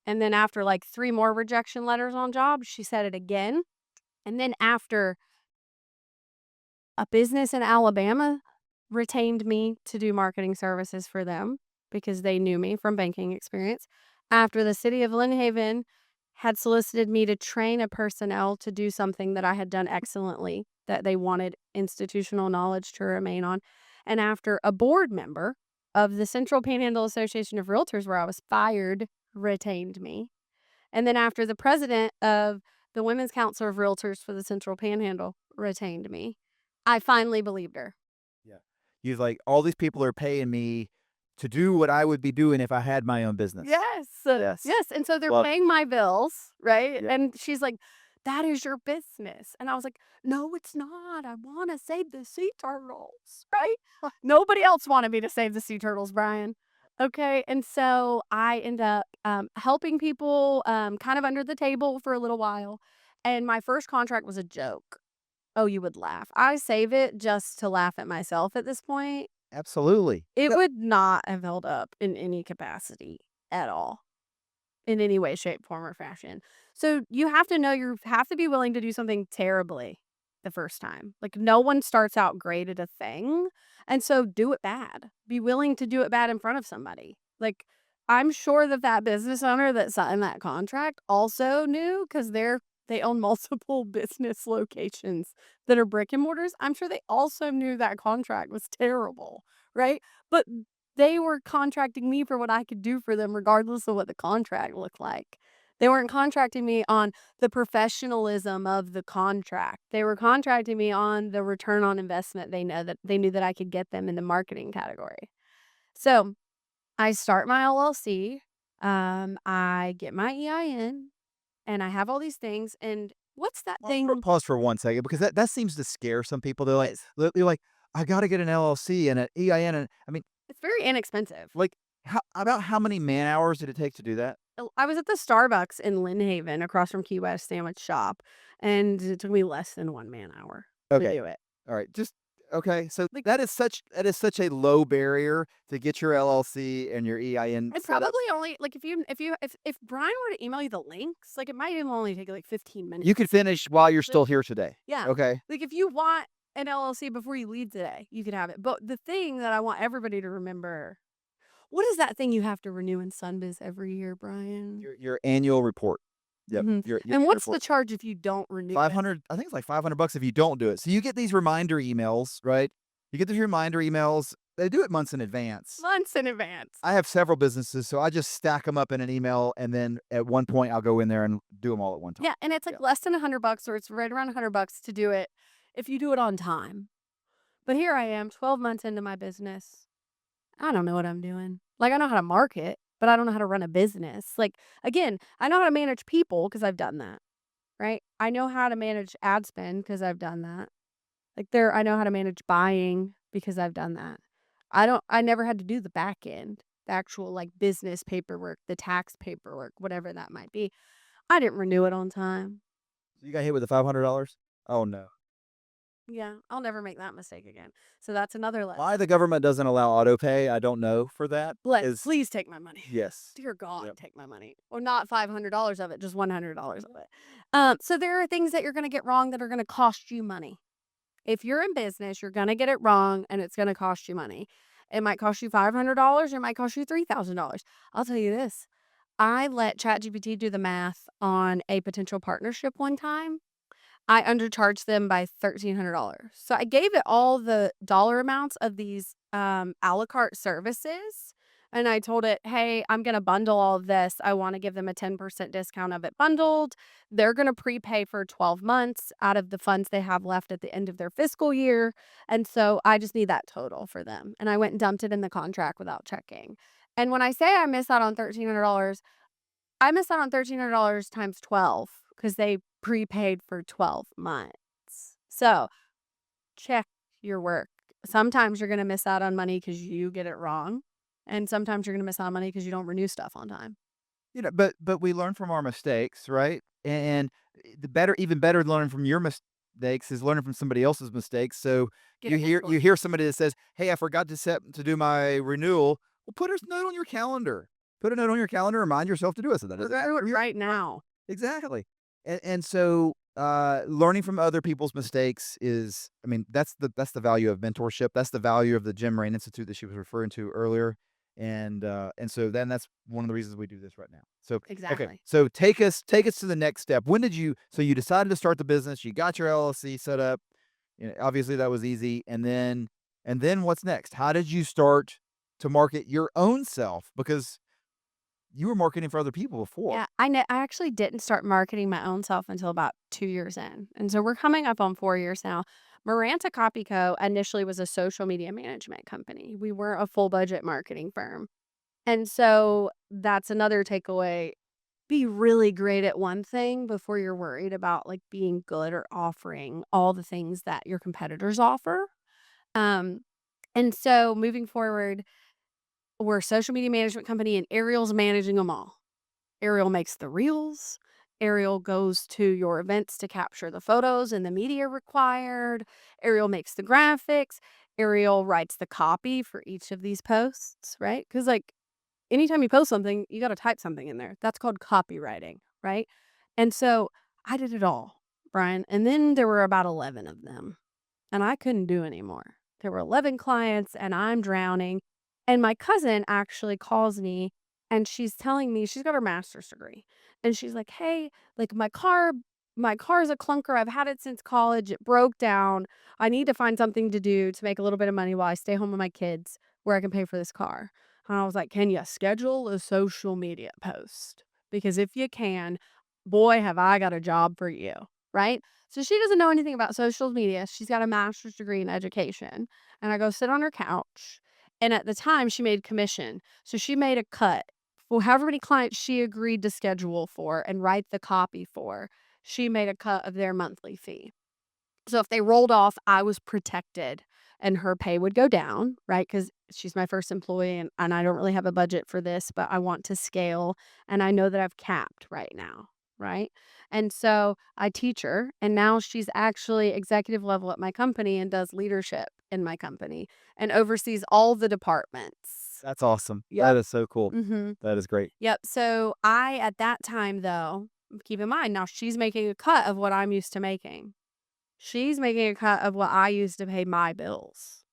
Speaker 2: And then after like 3 more rejection letters on jobs, she said it again. And then after a business in Alabama retained me to do marketing services for them because they knew me from banking experience. After the city of Lynn Haven had solicited me to train a personnel to do something that I had done excellently, that they wanted institutional knowledge to remain on. And after a board member of the Central Panhandle Association of Realtors, where I was fired, retained me. And then after the president of the Women's Council of Realtors for the Central Panhandle retained me, I finally believed her.
Speaker 1: Yeah. He's like, all these people are paying me to do what I would be doing if I had my own business.
Speaker 2: Yes.
Speaker 1: Yes.
Speaker 2: Yes, and so they're
Speaker 1: Love.
Speaker 2: paying my bills, right?
Speaker 1: Yeah.
Speaker 2: And she's like, "That is your business." And I was like, "No, it's not. I wanna save the sea turtles," right? Nobody else wanted me to save the sea turtles, Brian. Okay, and so I end up, helping people, kind of under the table for a little while, and my first contract was a joke. Oh, you would laugh. I save it just to laugh at myself at this point.
Speaker 1: Absolutely.
Speaker 2: It
Speaker 1: No,
Speaker 2: would not have held up in any capacity at all. In any way, shape, form, or fashion. So you have to know you have to be willing to do something terribly the first time. Like no one starts out great at a thing. And so do it bad. Be willing to do it bad in front of somebody. Like I'm sure that that business owner that signed that contract also knew because they own multiple business locations that are brick and mortars. I'm sure they also knew that contract was terrible, right? But they were contracting me for what I could do for them regardless of what the contract looked like. They weren't contracting me on the professionalism of the contract. They were contracting me on the return on investment they knew that I could get them in the marketing category. So, I start my LLC, I get my EIN, and I have all these things, and what's that thing
Speaker 1: pause for 1 second because that seems to scare some people. They're like,
Speaker 2: is?
Speaker 1: they're like, I got to get an LLC and an EIN. And I mean,
Speaker 2: It's very inexpensive.
Speaker 1: like, how many man hours did it take to do that?
Speaker 2: I was at the Starbucks in Lynn Haven across from Key West Sandwich Shop, and it took me less than 1 man-hour to
Speaker 1: Okay.
Speaker 2: do it.
Speaker 1: All right. Just okay. So
Speaker 2: Like,
Speaker 1: that is such a low barrier to get your LLC and your EIN
Speaker 2: it
Speaker 1: set up.
Speaker 2: probably only like, if Brian were to email you the links, like, it might even only take, like, 15
Speaker 1: You could
Speaker 2: minutes.
Speaker 1: finish while you're
Speaker 2: Like
Speaker 1: still here today.
Speaker 2: yeah.
Speaker 1: Okay.
Speaker 2: Like, if you want an LLC before you leave today, you could have it, but the thing that I want everybody to remember what is that thing you have to renew in Sunbiz every year, Brian?
Speaker 1: Your annual report. Yep.
Speaker 2: Mhm.
Speaker 1: Your
Speaker 2: And
Speaker 1: annual
Speaker 2: what's
Speaker 1: report.
Speaker 2: the charge if you don't renew it?
Speaker 1: 500, I think it's like $500 if you don't do it. So you get these reminder emails, right? You get these reminder emails. They do it months in advance.
Speaker 2: Months in advance.
Speaker 1: I have several businesses, so I just stack them up in an email, and then at one point, I'll go in there and do them all at one time.
Speaker 2: Yeah, and it's,
Speaker 1: Yeah.
Speaker 2: like, less than $100 or it's right around $100 to do it if you do it on time. But here I am 12 months into my business. I don't know what I'm doing. Like, I know how to market, but I don't know how to run a business. Like, again, I know how to manage people because 'cause I've done that, right? I know how to manage ad spend because 'cause I've done that. Like, I know how to manage buying because I've done that. I never had to do the back end, the actual, like, business paperwork, the tax paperwork, whatever that might be. I didn't renew it on time.
Speaker 1: So you got hit with the $500? Oh, no.
Speaker 2: Yeah, I'll never make that mistake again. So that's another
Speaker 1: Why
Speaker 2: lesson.
Speaker 1: the government doesn't allow auto pay, I don't know for that. Is
Speaker 2: Please take my money.
Speaker 1: yes.
Speaker 2: Dear God,
Speaker 1: Yep.
Speaker 2: take my money. Or not $500 of it, just $100 of it. So there are things that you're gonna get wrong that are gonna cost you money. If you're in business, you're gonna get it wrong and it's gonna cost you money. It might cost you $500, it might cost you $3,000. I'll tell you this. I let ChatGPT do the math on a potential partnership one time. I undercharged them by $1,300. So I gave it all the dollar amounts of these, à la carte services, and I told it, "Hey, I'm gonna bundle all of this. I wanna give them a 10% discount of it bundled. They're gonna prepay for 12 months out of the funds they have left at the end of their fiscal year, and so I just need that total for them." And I went and dumped it in the contract without checking. And when I say I miss out on $1,300, I missed out on $1,300 times 12 because they prepaid for 12 months. So, check your work. Sometimes you're gonna miss out on money because you get it wrong, and sometimes you're gonna miss out on money because you don't renew stuff on time.
Speaker 1: But we learn from our mistakes, right? And even better than learning from your mistakes is learning from somebody else's mistakes. So
Speaker 2: Get a
Speaker 1: you
Speaker 2: mentor.
Speaker 1: hear somebody that says, "Hey, I forgot to do my renewal." Well, put a note on your calendar. put a note on your calendar, remind yourself to do it. So that
Speaker 2: Let's
Speaker 1: doesn't
Speaker 2: do
Speaker 1: happen
Speaker 2: it
Speaker 1: to you.
Speaker 2: right now.
Speaker 1: Exactly. And so learning from other people's mistakes is, I mean, that's the value of mentorship. That's the value of the Jim Rain Institute that she was referring to earlier. And so then that's one of the reasons we do this right now. So okay,
Speaker 2: Exactly.
Speaker 1: so take us to the next step. When did you so you decided to start the business, you got your LLC set up, obviously that was easy, and then what's next? How did you start to market your own self? Because you were marketing for other people before.
Speaker 2: Yeah, I actually didn't start marketing my own self until about 2 years in, and so we're coming up on 4 years now. Maranta Copy Co. initially was a social media management company. We weren't a full budget marketing firm, and so that's another takeaway. Be really great at one thing before you're worried about, like, being good or offering all the things that your competitors offer. Um, and so moving forward, we're a social media management company, and Ariel's managing them all. Ariel makes the reels. Ariel goes to your events to capture the photos and the media required. Ariel makes the graphics. Ariel writes the copy for each of these posts, right? Because, like, anytime you post something, you got to type something in there. That's called copywriting, right? And so I did it all, Brian. And then there were about 11 of them and I couldn't do anymore. There were 11 clients and I'm drowning. And my cousin actually calls me and she's telling me she's got her master's degree. And she's like, "Hey, like my car is a clunker. I've had it since college. It broke down. I need to find something to do to make a little bit of money while I stay home with my kids where I can pay for this car." And I was like, "Can you schedule a social media post? Because if you can, boy, have I got a job for you." Right? So she doesn't know anything about social media. She's got a master's degree in education. And I go sit on her couch. And at the time, she made commission. So she made a cut for however many clients she agreed to schedule for and write the copy for. She made a cut of their monthly fee. So if they rolled off, I was protected and her pay would go down, right? Because she's my first employee and I don't really have a budget for this, but I want to scale and I know that I've capped right now, right? And so I teach her and now she's actually executive level at my company and does leadership in my company and oversees all the departments.
Speaker 1: That's awesome. That
Speaker 2: Yep.
Speaker 1: is so cool.
Speaker 2: Mhm.
Speaker 1: That is great.
Speaker 2: Yep. So I at that time though, keep in mind now she's making a cut of what I'm used to making. She's making a cut of what I use to pay my bills.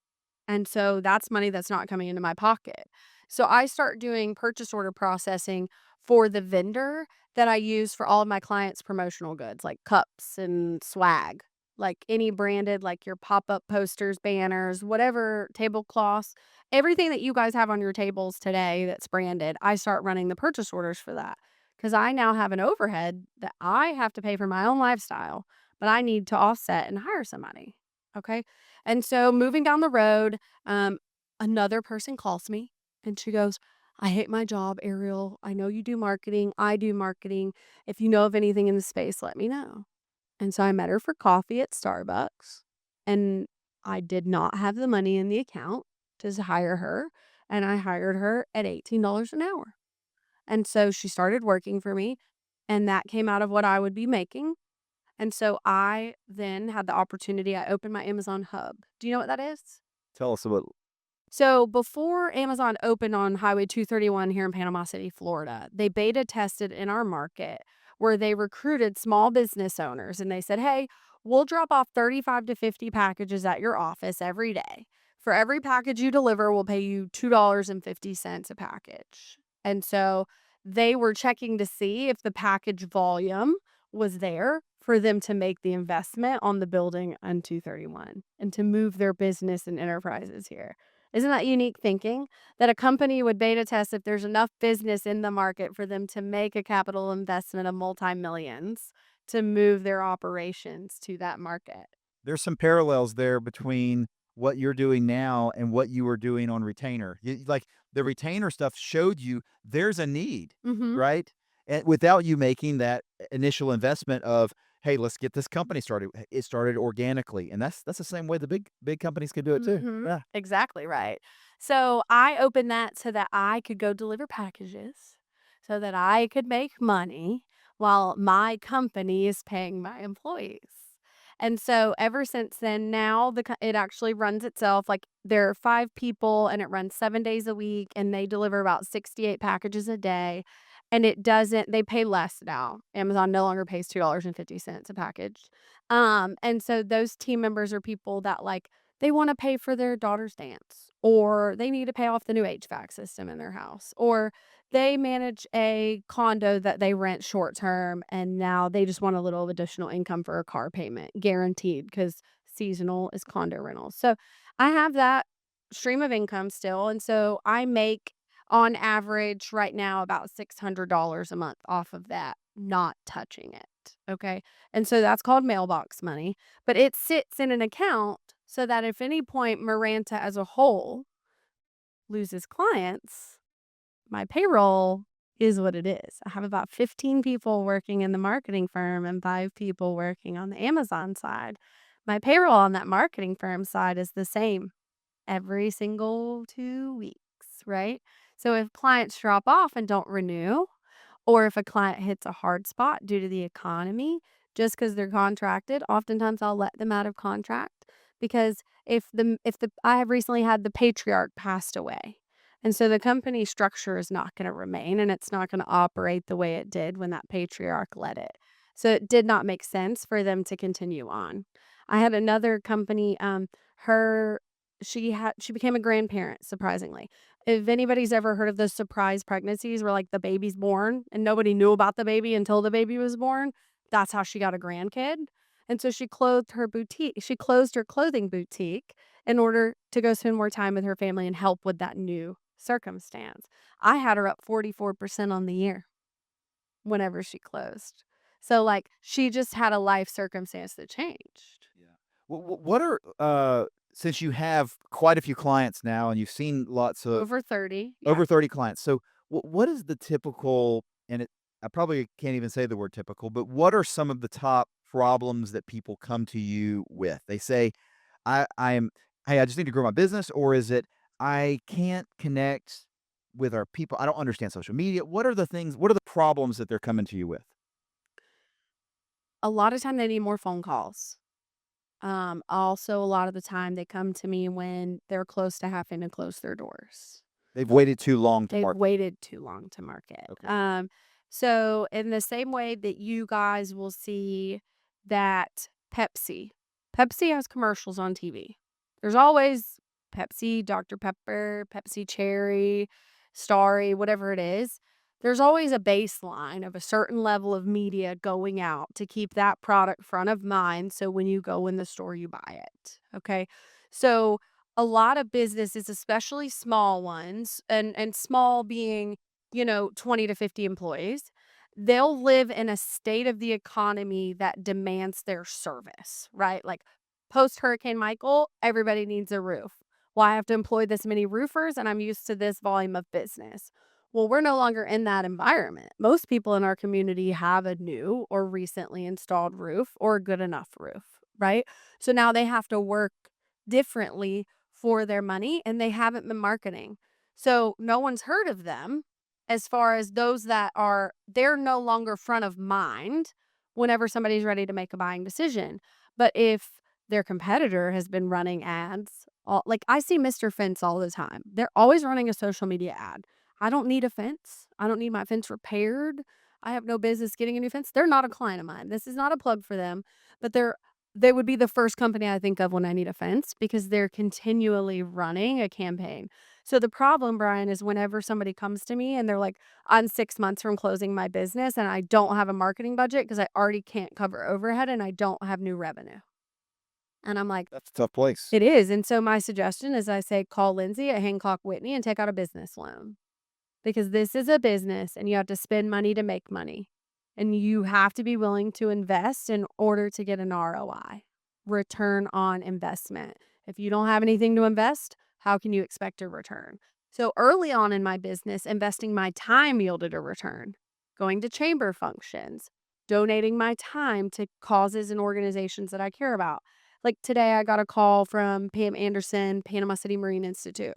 Speaker 2: And so that's money that's not coming into my pocket. So I start doing purchase order processing for the vendor that I use for all of my clients' promotional goods, like cups and swag, like any branded, like your pop up posters, banners, whatever, tablecloths, everything that you guys have on your tables today that's branded. I start running the purchase orders for that because I now have an overhead that I have to pay for my own lifestyle, but I need to offset and hire somebody. Okay. And so moving down the road, um, another person calls me and she goes, "I hate my job, Ariel. I know you do marketing. I do marketing. If you know of anything in the space, let me know." And so I met her for coffee at Starbucks and I did not have the money in the account to hire her. And I hired her at $18 an hour. And so she started working for me and that came out of what I would be making. And so I then had the opportunity, I opened my Amazon hub. Do you know what that is?
Speaker 1: Tell us about.
Speaker 2: So before Amazon opened on Highway 231 here in Panama City, Florida, they beta tested in our market where they recruited small business owners and they said, "Hey, we'll drop off 35 to 50 packages at your office every day. For every package you deliver, we'll pay you $2.50 a package." And so they were checking to see if the package volume was there for them to make the investment on the building on 231 and to move their business and enterprises here. Isn't that unique thinking? That a company would beta test if there's enough business in the market for them to make a capital investment of multi-millions to move their operations to that market.
Speaker 1: There's some parallels there between what you're doing now and what you were doing on retainer. Like the retainer stuff showed you there's a need,
Speaker 2: Mhm.
Speaker 1: right? And without you making that initial investment of, hey, let's get this company started. It started organically, and that's the same way the big companies could do it too.
Speaker 2: Mhm.
Speaker 1: Yeah.
Speaker 2: Exactly right. So I opened that so that I could go deliver packages, so that I could make money while my company is paying my employees. And so ever since then, now it actually runs itself. Like there are 5 people and it runs 7 days a week and they deliver about 68 packages a day. And it doesn't they pay less now. Amazon no longer pays $2.50 a package. And so those team members are people that like they want to pay for their daughter's dance, or they need to pay off the new HVAC system in their house, or they manage a condo that they rent short term and now they just want a little additional income for a car payment, guaranteed because seasonal is condo rentals. So I have that stream of income still. And so I make on average right now about $600 a month off of that, not touching it. Okay. And so that's called mailbox money, but it sits in an account so that if any point Maranta as a whole loses clients, my payroll is what it is. I have about 15 people working in the marketing firm and 5 people working on the Amazon side. My payroll on that marketing firm side is the same every single 2 weeks, right? So if clients drop off and don't renew, or if a client hits a hard spot due to the economy, just because 'cause they're contracted, oftentimes I'll let them out of contract because if the I have recently had the patriarch passed away, and so the company structure is not gonna remain, and it's not gonna operate the way it did when that patriarch led it. So it did not make sense for them to continue on. I had another company, her she became a grandparent, surprisingly. If anybody's ever heard of those surprise pregnancies where, like, the baby's born and nobody knew about the baby until the baby was born, that's how she got a grandkid, and so she closed her clothing boutique in order to go spend more time with her family and help with that new circumstance. I had her up 44% on the year whenever she closed. So, like, she just had a life circumstance that changed.
Speaker 1: Yeah. What are since you have quite a few clients now and you've seen lots of
Speaker 2: Over 30, yeah.
Speaker 1: over 30 clients. So what is the typical and I probably can't even say the word typical, but what are some of the top problems that people come to you with? They say, I'm hey, I just need to grow my business, or is it I can't connect with our people. I don't understand social media. What are the problems that they're coming to you with?
Speaker 2: A lot of time they need more phone calls. Also, a lot of the time they come to me when they're close to having to close their doors.
Speaker 1: They've waited too long to
Speaker 2: They've
Speaker 1: market.
Speaker 2: waited too long to market.
Speaker 1: Okay.
Speaker 2: So in the same way that you guys will see that Pepsi has commercials on TV. There's always Pepsi, Dr. Pepper, Pepsi Cherry, Starry, whatever it is. There's always a baseline of a certain level of media going out to keep that product front of mind. So when you go in the store, you buy it. Okay. So a lot of businesses, especially small ones, and small being, 20 to 50 employees, they'll live in a state of the economy that demands their service, right? Like post Hurricane Michael, everybody needs a roof. Well, I have to employ this many roofers and I'm used to this volume of business. Well, we're no longer in that environment. Most people in our community have a new or recently installed roof or a good enough roof, right? So now they have to work differently for their money and they haven't been marketing. So no one's heard of them as far as those that are they're no longer front of mind whenever somebody's ready to make a buying decision. But if their competitor has been running ads, like I see Mr. Fence all the time. They're always running a social media ad. I don't need a fence. I don't need my fence repaired. I have no business getting a new fence. They're not a client of mine. This is not a plug for them, but they would be the first company I think of when I need a fence because they're continually running a campaign. So the problem, Brian, is whenever somebody comes to me and they're like, I'm 6 months from closing my business and I don't have a marketing budget because I already can't cover overhead and I don't have new revenue. And I'm like,
Speaker 1: That's a tough place.
Speaker 2: it is. And so my suggestion is I say, call Lindsay at Hancock Whitney and take out a business loan because this is a business and you have to spend money to make money. And you have to be willing to invest in order to get an ROI, return on investment. If you don't have anything to invest, how can you expect a return? So early on in my business, investing my time yielded a return. Going to chamber functions, donating my time to causes and organizations that I care about. Like today, I got a call from Pam Anderson, Panama City Marine Institute.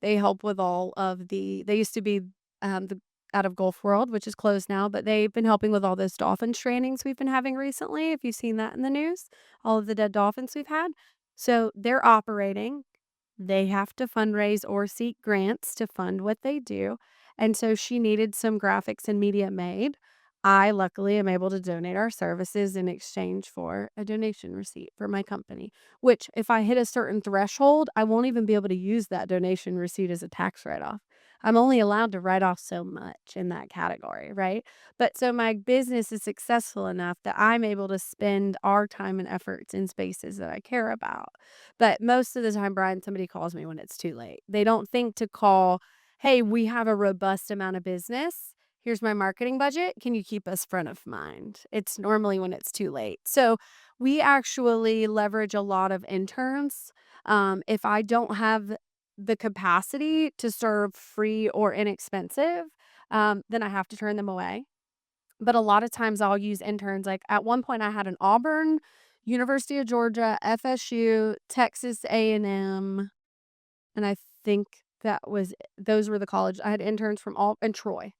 Speaker 2: They help with all of they used to be the out of Gulf World, which is closed now, but they've been helping with all those dolphin trainings we've been having recently, if you've seen that in the news, all of the dead dolphins we've had. So they're operating. They have to fundraise or seek grants to fund what they do, and so she needed some graphics and media made. I luckily am able to donate our services in exchange for a donation receipt for my company, which if I hit a certain threshold, I won't even be able to use that donation receipt as a tax write-off. I'm only allowed to write off so much in that category, right? But so my business is successful enough that I'm able to spend our time and efforts in spaces that I care about. But most of the time, Brian, somebody calls me when it's too late. They don't think to call, "Hey, we have a robust amount of business. Here's my marketing budget. Can you keep us front of mind?" It's normally when it's too late. So we actually leverage a lot of interns. If I don't have the capacity to serve free or inexpensive, then I have to turn them away. But a lot of times I'll use interns. Like at one point, I had an Auburn, University of Georgia, FSU, Texas A&M, and I think those were the college. I had interns from all and Troy.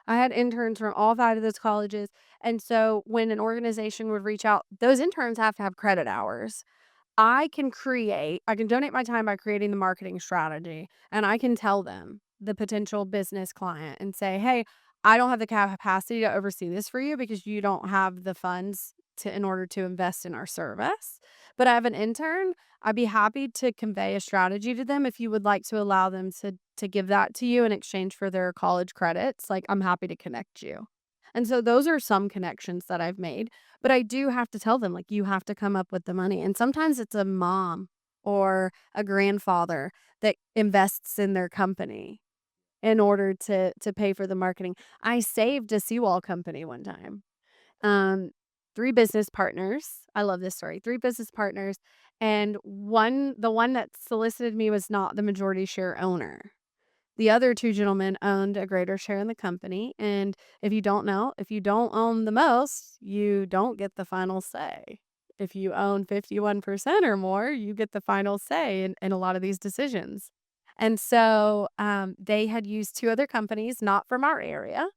Speaker 2: I had interns from all 5 of those colleges. And so when an organization would reach out, those interns have to have credit hours. I can donate my time by creating the marketing strategy, and I can tell them, the potential business client, and say, "Hey, I don't have the capacity to oversee this for you because you don't have the funds to in order to invest in our service. But I have an intern. I'd be happy to convey a strategy to them if you would like to allow them to give that to you in exchange for their college credits. Like, I'm happy to connect you." And so those are some connections that I've made. But I do have to tell them, like, "You have to come up with the money." And sometimes it's a mom or a grandfather that invests in their company in order to pay for the marketing. I saved a seawall company one time. Um, 3 business partners. I love this story. 3 business partners, and the one that solicited me was not the majority share owner. The other 2 gentlemen owned a greater share in the company, and if you don't know, if you don't own the most, you don't get the final say. If you own 51% or more, you get the final say in a lot of these decisions. And so, they had used 2 other companies, not from our area,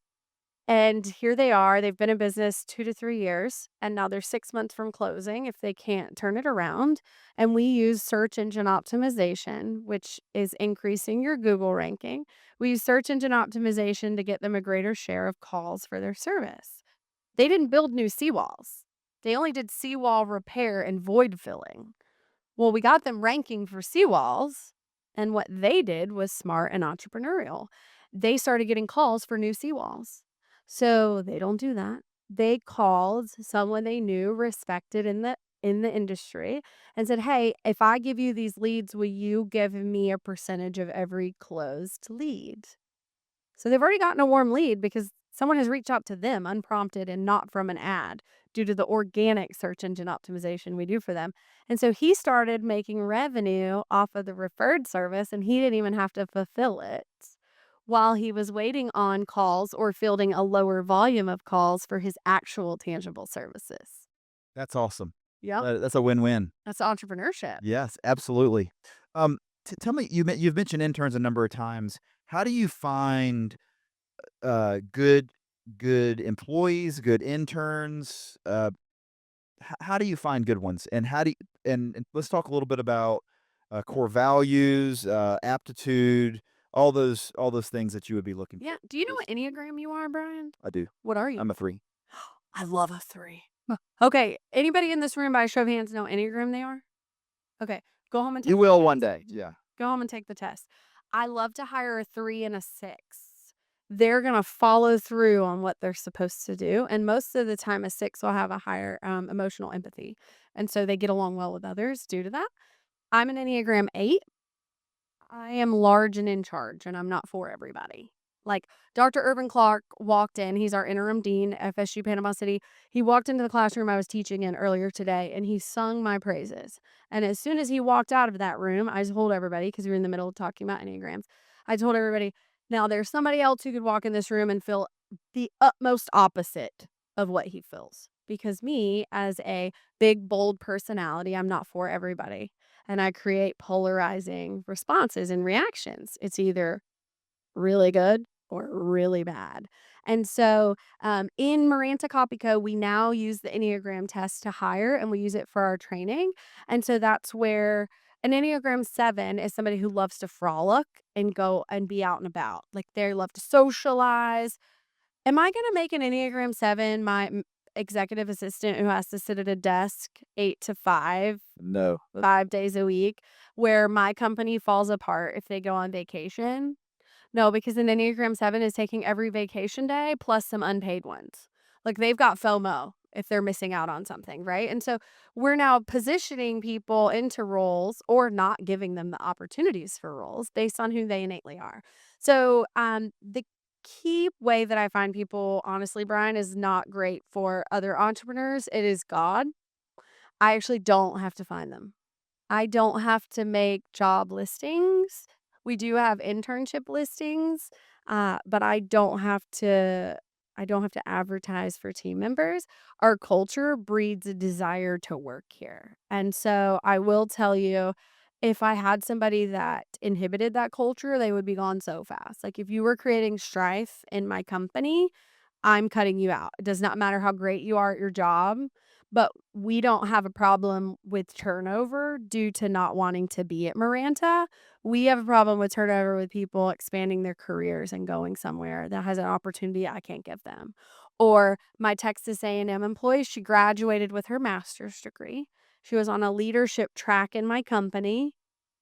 Speaker 2: and here they are, they've been in business 2 to 3 years, and now they're 6 months from closing if they can't turn it around, and we use search engine optimization, which is increasing your Google ranking. We use search engine optimization to get them a greater share of calls for their service. They didn't build new seawalls. They only did seawall repair and void filling. Well, we got them ranking for seawalls, and what they did was smart and entrepreneurial. They started getting calls for new seawalls. So they don't do that. They called someone they knew, respected in the industry, and said, "Hey, if I give you these leads, will you give me a percentage of every closed lead?" So they've already gotten a warm lead because someone has reached out to them unprompted and not from an ad due to the organic search engine optimization we do for them. And so he started making revenue off of the referred service, and he didn't even have to fulfill it while he was waiting on calls or fielding a lower volume of calls for his actual tangible services.
Speaker 1: That's awesome.
Speaker 2: Yep.
Speaker 1: That's a win-win.
Speaker 2: That's entrepreneurship.
Speaker 1: Yes, absolutely. Tell me, you've mentioned interns a number of times. How do you find good employees, good interns? How do you find good ones? And how do you, and let's talk a little bit about core values, aptitude, all those things that you would be looking
Speaker 2: Yeah.
Speaker 1: for.
Speaker 2: Do you know
Speaker 1: Yes,
Speaker 2: what Enneagram you are, Brian?
Speaker 1: I do.
Speaker 2: What are you?
Speaker 1: I'm a 3.
Speaker 2: I love a 3. Okay, anybody in this room by a show of hands know Enneagram they are? Okay, go home and take
Speaker 1: You
Speaker 2: the
Speaker 1: will one
Speaker 2: test.
Speaker 1: day. Yeah.
Speaker 2: Go home and take the test. I love to hire a 3 and a 6. They're gonna follow through on what they're supposed to do, and most of the time, a 6 will have a higher, emotional empathy, and so they get along well with others due to that. I'm an Enneagram 8. I am large and in charge, and I'm not for everybody. Like, Dr. Urban Clark walked in, he's our interim dean, FSU Panama City. He walked into the classroom I was teaching in earlier today, and he sung my praises. And as soon as he walked out of that room, I told everybody, because we were in the middle of talking about Enneagrams, I told everybody, now there's somebody else who could walk in this room and feel the utmost opposite of what he feels. Because me, as a big, bold personality, I'm not for everybody, and I create polarizing responses and reactions. It's either really good or really bad. And so, in Maranta Copy Co, we now use the Enneagram test to hire, and we use it for our training. And so that's where an Enneagram 7 is somebody who loves to frolic and go and be out and about. Like, they love to socialize. Am I gonna make an Enneagram 7 my executive assistant who has to sit at a desk 8 to 5,
Speaker 1: No.
Speaker 2: 5 days a week, where my company falls apart if they go on vacation? No, because an Enneagram 7 is taking every vacation day plus some unpaid ones. Like, they've got FOMO if they're missing out on something, right? And so we're now positioning people into roles or not giving them the opportunities for roles based on who they innately are. So, the key way that I find people, honestly, Brian, is not great for other entrepreneurs. It is God. I actually don't have to find them. I don't have to make job listings. We do have internship listings, but I don't have to advertise for team members. Our culture breeds a desire to work here. And so I will tell you, if I had somebody that inhibited that culture, they would be gone so fast. Like, if you were creating strife in my company, I'm cutting you out. It does not matter how great you are at your job, but we don't have a problem with turnover due to not wanting to be at Maranta. We have a problem with turnover with people expanding their careers and going somewhere that has an opportunity I can't give them. Or my Texas A&M employee, she graduated with her master's degree. She was on a leadership track in my company,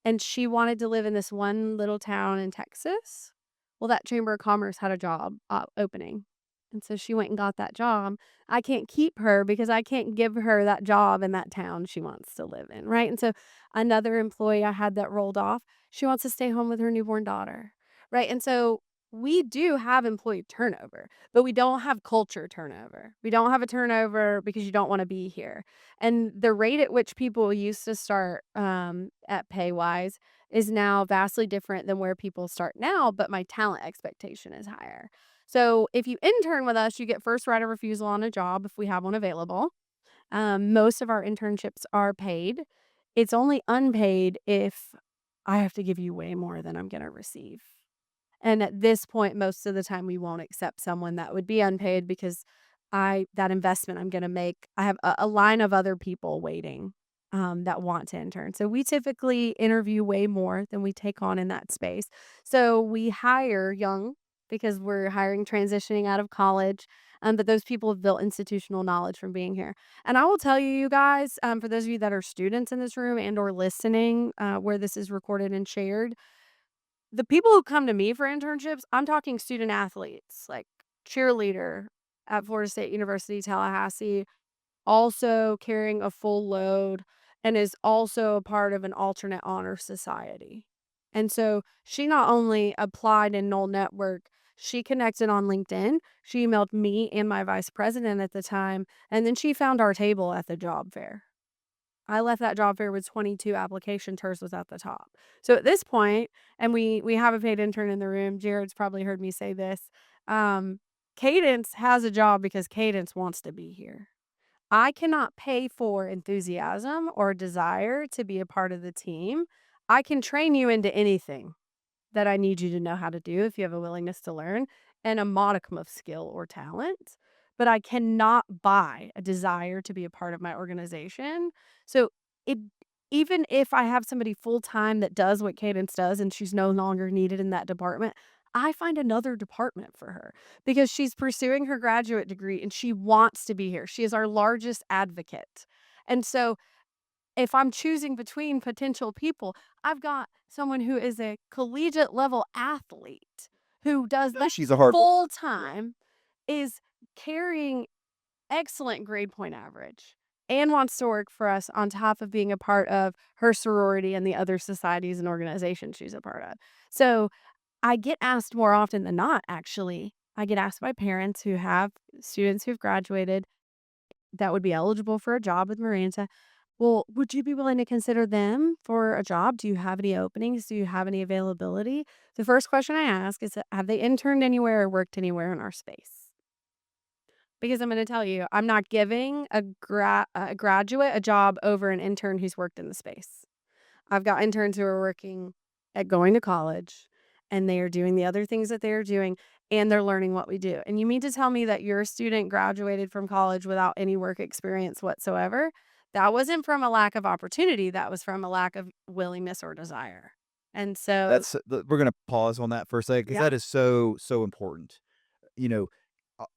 Speaker 2: and she wanted to live in this one little town in Texas. Well, that Chamber of Commerce had a job opening. And so she went and got that job. I can't keep her because I can't give her that job in that town she wants to live in, right? And so another employee I had that rolled off, she wants to stay home with her newborn daughter, right? And so we do have employee turnover, but we don't have culture turnover. We don't have a turnover because you don't want to be here. And the rate at which people used to start at pay wise is now vastly different than where people start now, but my talent expectation is higher. So if you intern with us, you get first right of refusal on a job if we have one available. Most of our internships are paid. It's only unpaid if I have to give you way more than I'm going to receive. And at this point, most of the time, we won't accept someone that would be unpaid because that investment I'm gonna make, I have a line of other people waiting, that want to intern. So we typically interview way more than we take on in that space. So we hire young because we're hiring transitioning out of college, but those people have built institutional knowledge from being here. And I will tell you, you guys, for those of you that are students in this room and or listening, where this is recorded and shared, the people who come to me for internships, I'm talking student athletes, like cheerleader at Florida State University, Tallahassee, also carrying a full load and is also a part of an alternate honor society. And so she not only applied in Knoll Network, she connected on LinkedIn. She emailed me and my vice president at the time, and then she found our table at the job fair. I left that job fair with 22 applications, hers was at the top. So at this point, and we have a paid intern in the room, Jared's probably heard me say this, um, Cadence has a job because Cadence wants to be here. I cannot pay for enthusiasm or desire to be a part of the team. I can train you into anything that I need you to know how to do if you have a willingness to learn and a modicum of skill or talent, but I cannot buy a desire to be a part of my organization. So it even if I have somebody full time that does what Cadence does and she's no longer needed in that department, I find another department for her because she's pursuing her graduate degree and she wants to be here. She is our largest advocate. And so if I'm choosing between potential people, I've got someone who is a collegiate level athlete who does that
Speaker 1: She's a hard worker.
Speaker 2: full
Speaker 1: Yeah.
Speaker 2: time, is carrying excellent grade point average, and wants to work for us on top of being a part of her sorority and the other societies and organizations she's a part of. So I get asked more often than not, actually. I get asked by parents who have students who've graduated that would be eligible for a job with Maranta. Well, would you be willing to consider them for a job? Do you have any openings? Do you have any availability? The first question I ask is, have they interned anywhere or worked anywhere in our space? Because I'm going to tell you, I'm not giving a graduate a job over an intern who's worked in the space. I've got interns who are working at going to college and they are doing the other things that they are doing. and they're learning what we do. And you mean to tell me that your student graduated from college without any work experience whatsoever? That wasn't from a lack of opportunity, that was from a lack of willingness or desire. And so
Speaker 1: We're gonna pause on that for a second because
Speaker 2: yeah,
Speaker 1: that is so important. You know,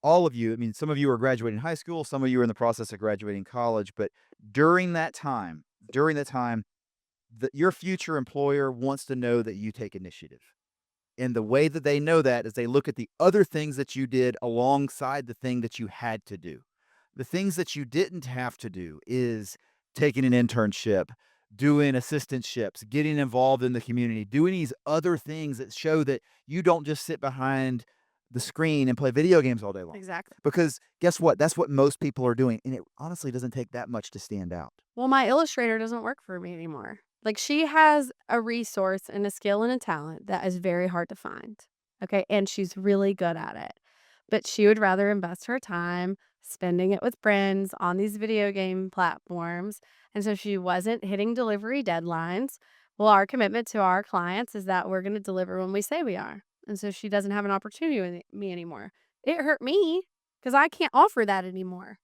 Speaker 1: all of you, I mean, some of you are graduating high school, some of you are in the process of graduating college, but during that time during that time, your future employer wants to know that you take initiative. And the way that they know that is they look at the other things that you did alongside the thing that you had to do. The things that you didn't have to do is taking an internship, doing assistantships, getting involved in the community, doing these other things that show that you don't just sit behind the screen and play video games all day long.
Speaker 2: exactly.
Speaker 1: Because guess what? That's what most people are doing. And it honestly doesn't take that much to stand out.
Speaker 2: Well, my illustrator doesn't work for me anymore. Like, she has a resource and a skill and a talent that is very hard to find, okay, and she's really good at it, but she would rather invest her time spending it with friends on these video game platforms, and so she wasn't hitting delivery deadlines. Well, our commitment to our clients is that we're gonna deliver when we say we are, and so she doesn't have an opportunity with me anymore. It hurt me because I can't offer that anymore.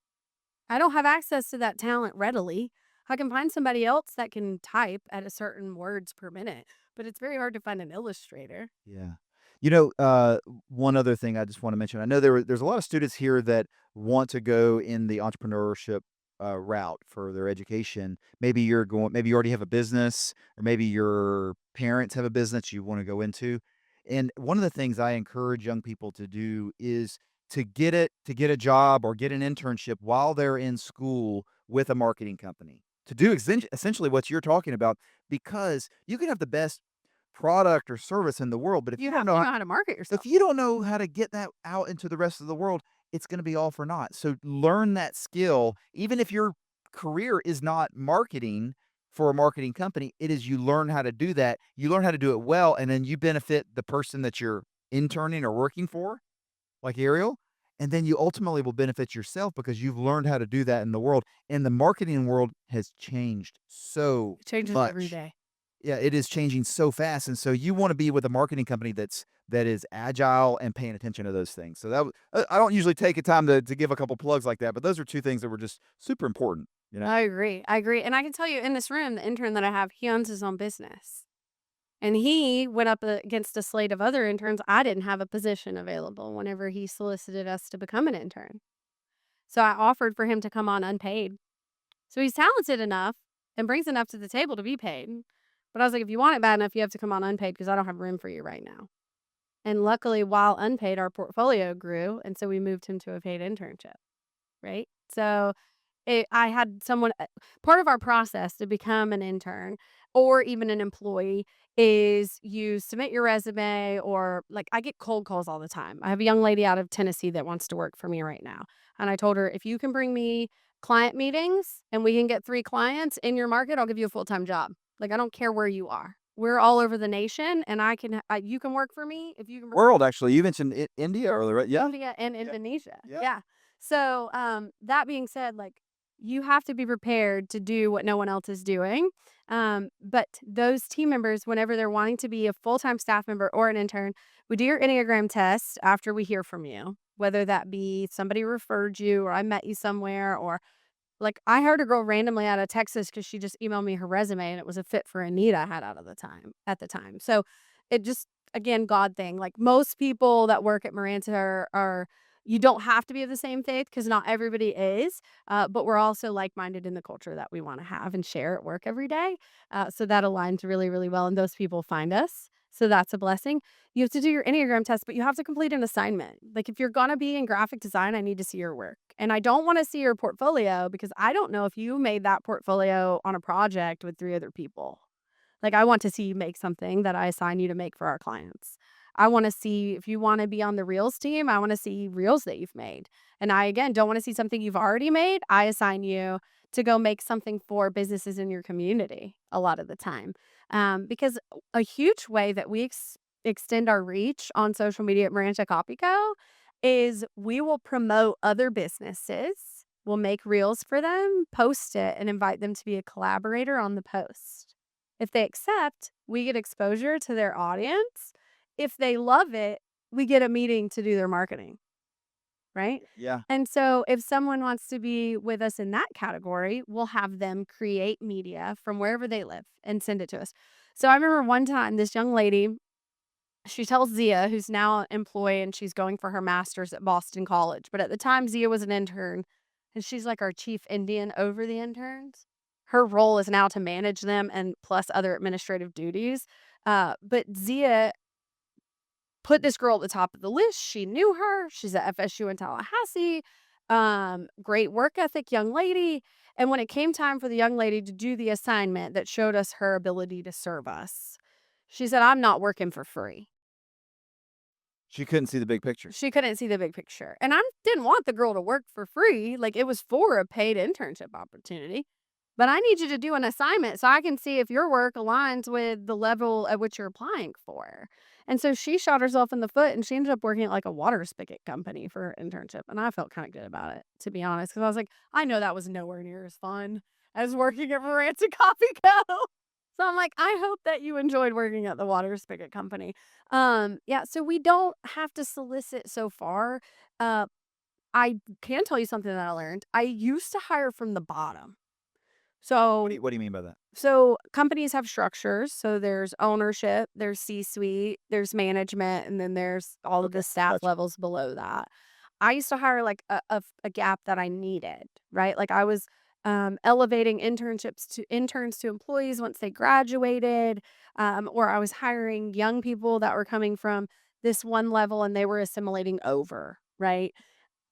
Speaker 2: I don't have access to that talent readily. I can find somebody else that can type at a certain words per minute, but it's very hard to find an illustrator.
Speaker 1: Yeah. One other thing I just want to mention. I know there's a lot of students here that want to go in the entrepreneurship route for their education. Maybe you already have a business, or maybe your parents have a business you want to go into. And one of the things I encourage young people to do is to get a job or get an internship while they're in school with a marketing company. To do essentially what you're talking about, because you can have the best product or service in the world, but
Speaker 2: You have to know how to market
Speaker 1: if
Speaker 2: yourself.
Speaker 1: you don't know how to get that out into the rest of the world, it's gonna be all for naught. So learn that skill, even if your career is not marketing for a marketing company, it is you learn how to do that, you learn how to do it well, and then you benefit the person that you're interning or working for, like Ariel, and then you ultimately will benefit yourself because you've learned how to do that in the world, and the marketing world has changed so
Speaker 2: It changes every
Speaker 1: much.
Speaker 2: day.
Speaker 1: Yeah, it is changing so fast, and so you wanna be with a marketing company that is agile and paying attention to those things. So I don't usually take a time to give a couple plugs like that, but those are 2 things that were just super important, you know?
Speaker 2: I agree. I agree. And I can tell you in this room, the intern that I have, he owns his own business. And he went up against a slate of other interns. I didn't have a position available whenever he solicited us to become an intern. So I offered for him to come on unpaid. So he's talented enough and brings enough to the table to be paid. But I was like, if you want it bad enough, you have to come on unpaid because I don't have room for you right now. And luckily, while unpaid, our portfolio grew. And so we moved him to a paid internship. Right. So I had someone part of our process to become an intern or even an employee is you submit your resume or like I get cold calls all the time. I have a young lady out of Tennessee that wants to work for me right now. And I told her, if you can bring me client meetings and we can get 3 clients in your market, I'll give you a full-time job. Like I don't care where you are. We're all over the nation and you can work for me if you can bring
Speaker 1: World, actually, you mentioned India earlier, right? Yeah.
Speaker 2: India and
Speaker 1: Yeah.
Speaker 2: Indonesia.
Speaker 1: Yeah.
Speaker 2: Yeah. So, that being said, like, you have to be prepared to do what no one else is doing. But those team members, whenever they're wanting to be a full-time staff member or an intern, we do your Enneagram test after we hear from you, whether that be somebody referred you or I met you somewhere or like, I heard a girl randomly out of Texas because she just emailed me her resume, and it was a fit for a need I had out of the time at the time. So, it just again, God thing. Like, most people that work at Maranta are you don't have to be of the same faith because not everybody is, but we're also like-minded in the culture that we wanna have and share at work every day. So that aligns really, really well, and those people find us, so that's a blessing. You have to do your Enneagram test, but you have to complete an assignment. Like, if you're gonna be in graphic design, I need to see your work. And I don't wanna see your portfolio because I don't know if you made that portfolio on a project with 3 other people. Like, I want to see you make something that I assign you to make for our clients. I wanna see if you wanna be on the reels team, I wanna see reels that you've made. And I, again, don't wanna see something you've already made. I assign you to go make something for businesses in your community a lot of the time. Because a huge way that we extend our reach on social media at Maranta Copy Co. is we will promote other businesses, we'll make reels for them, post it, and invite them to be a collaborator on the post. If they accept, we get exposure to their audience. If they love it, we get a meeting to do their marketing, right?
Speaker 1: Yeah.
Speaker 2: And so if someone wants to be with us in that category, we'll have them create media from wherever they live and send it to us. So I remember one time this young lady, she tells Zia, who's now an employee and she's going for her master's at Boston College. But at the time, Zia was an intern and she's like our chief Indian over the interns. Her role is now to manage them and plus other administrative duties. But Zia put this girl at the top of the list. She knew her. She's at FSU in Tallahassee. Great work ethic, young lady. And when it came time for the young lady to do the assignment that showed us her ability to serve us, she said, I'm not working for free.
Speaker 1: She couldn't see the big picture.
Speaker 2: She couldn't see the big picture. And I didn't want the girl to work for free. Like it was for a paid internship opportunity. But I need you to do an assignment so I can see if your work aligns with the level at which you're applying for. And so she shot herself in the foot and she ended up working at like a water spigot company for her internship. And I felt kind of good about it, to be honest, because I was like, I know that was nowhere near as fun as working at Maranta Copy Co. So I'm like, I hope that you enjoyed working at the water spigot company. Yeah, so we don't have to solicit so far. Uh, I can tell you something that I learned. I used to hire from the bottom. So
Speaker 1: What do you mean by that?
Speaker 2: companies have structures. So there's ownership, there's C-suite, there's management, and then there's all of
Speaker 1: Okay,
Speaker 2: the staff
Speaker 1: gotcha.
Speaker 2: levels below that. I used to hire like a gap that I needed, right? Like I was elevating interns to employees once they graduated, or I was hiring young people that were coming from this one level and they were assimilating over, right?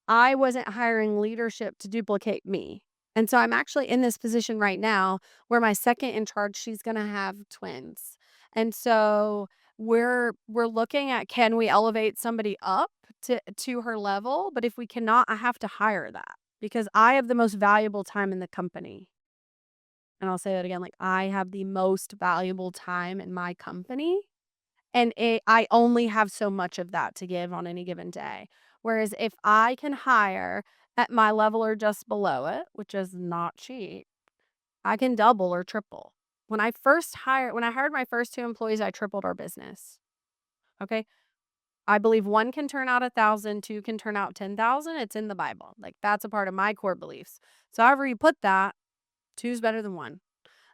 Speaker 2: I wasn't hiring leadership to duplicate me. And so I'm actually in this position right now where my second in charge, she's going to have twins. And so we're looking at, can we elevate somebody up to her level, but if we cannot, I have to hire that because I have the most valuable time in the company. And I'll say that again, like I have the most valuable time in my company and I only have so much of that to give on any given day. Whereas if I can hire at my level or just below it, which is not cheap, I can double or triple. When I hired my first 2 employees, I tripled our business. Okay? I believe 1 can turn out 1,000, 2 can turn out 10,000. It's in the Bible. Like that's a part of my core beliefs. So however you put that, 2 is better than 1.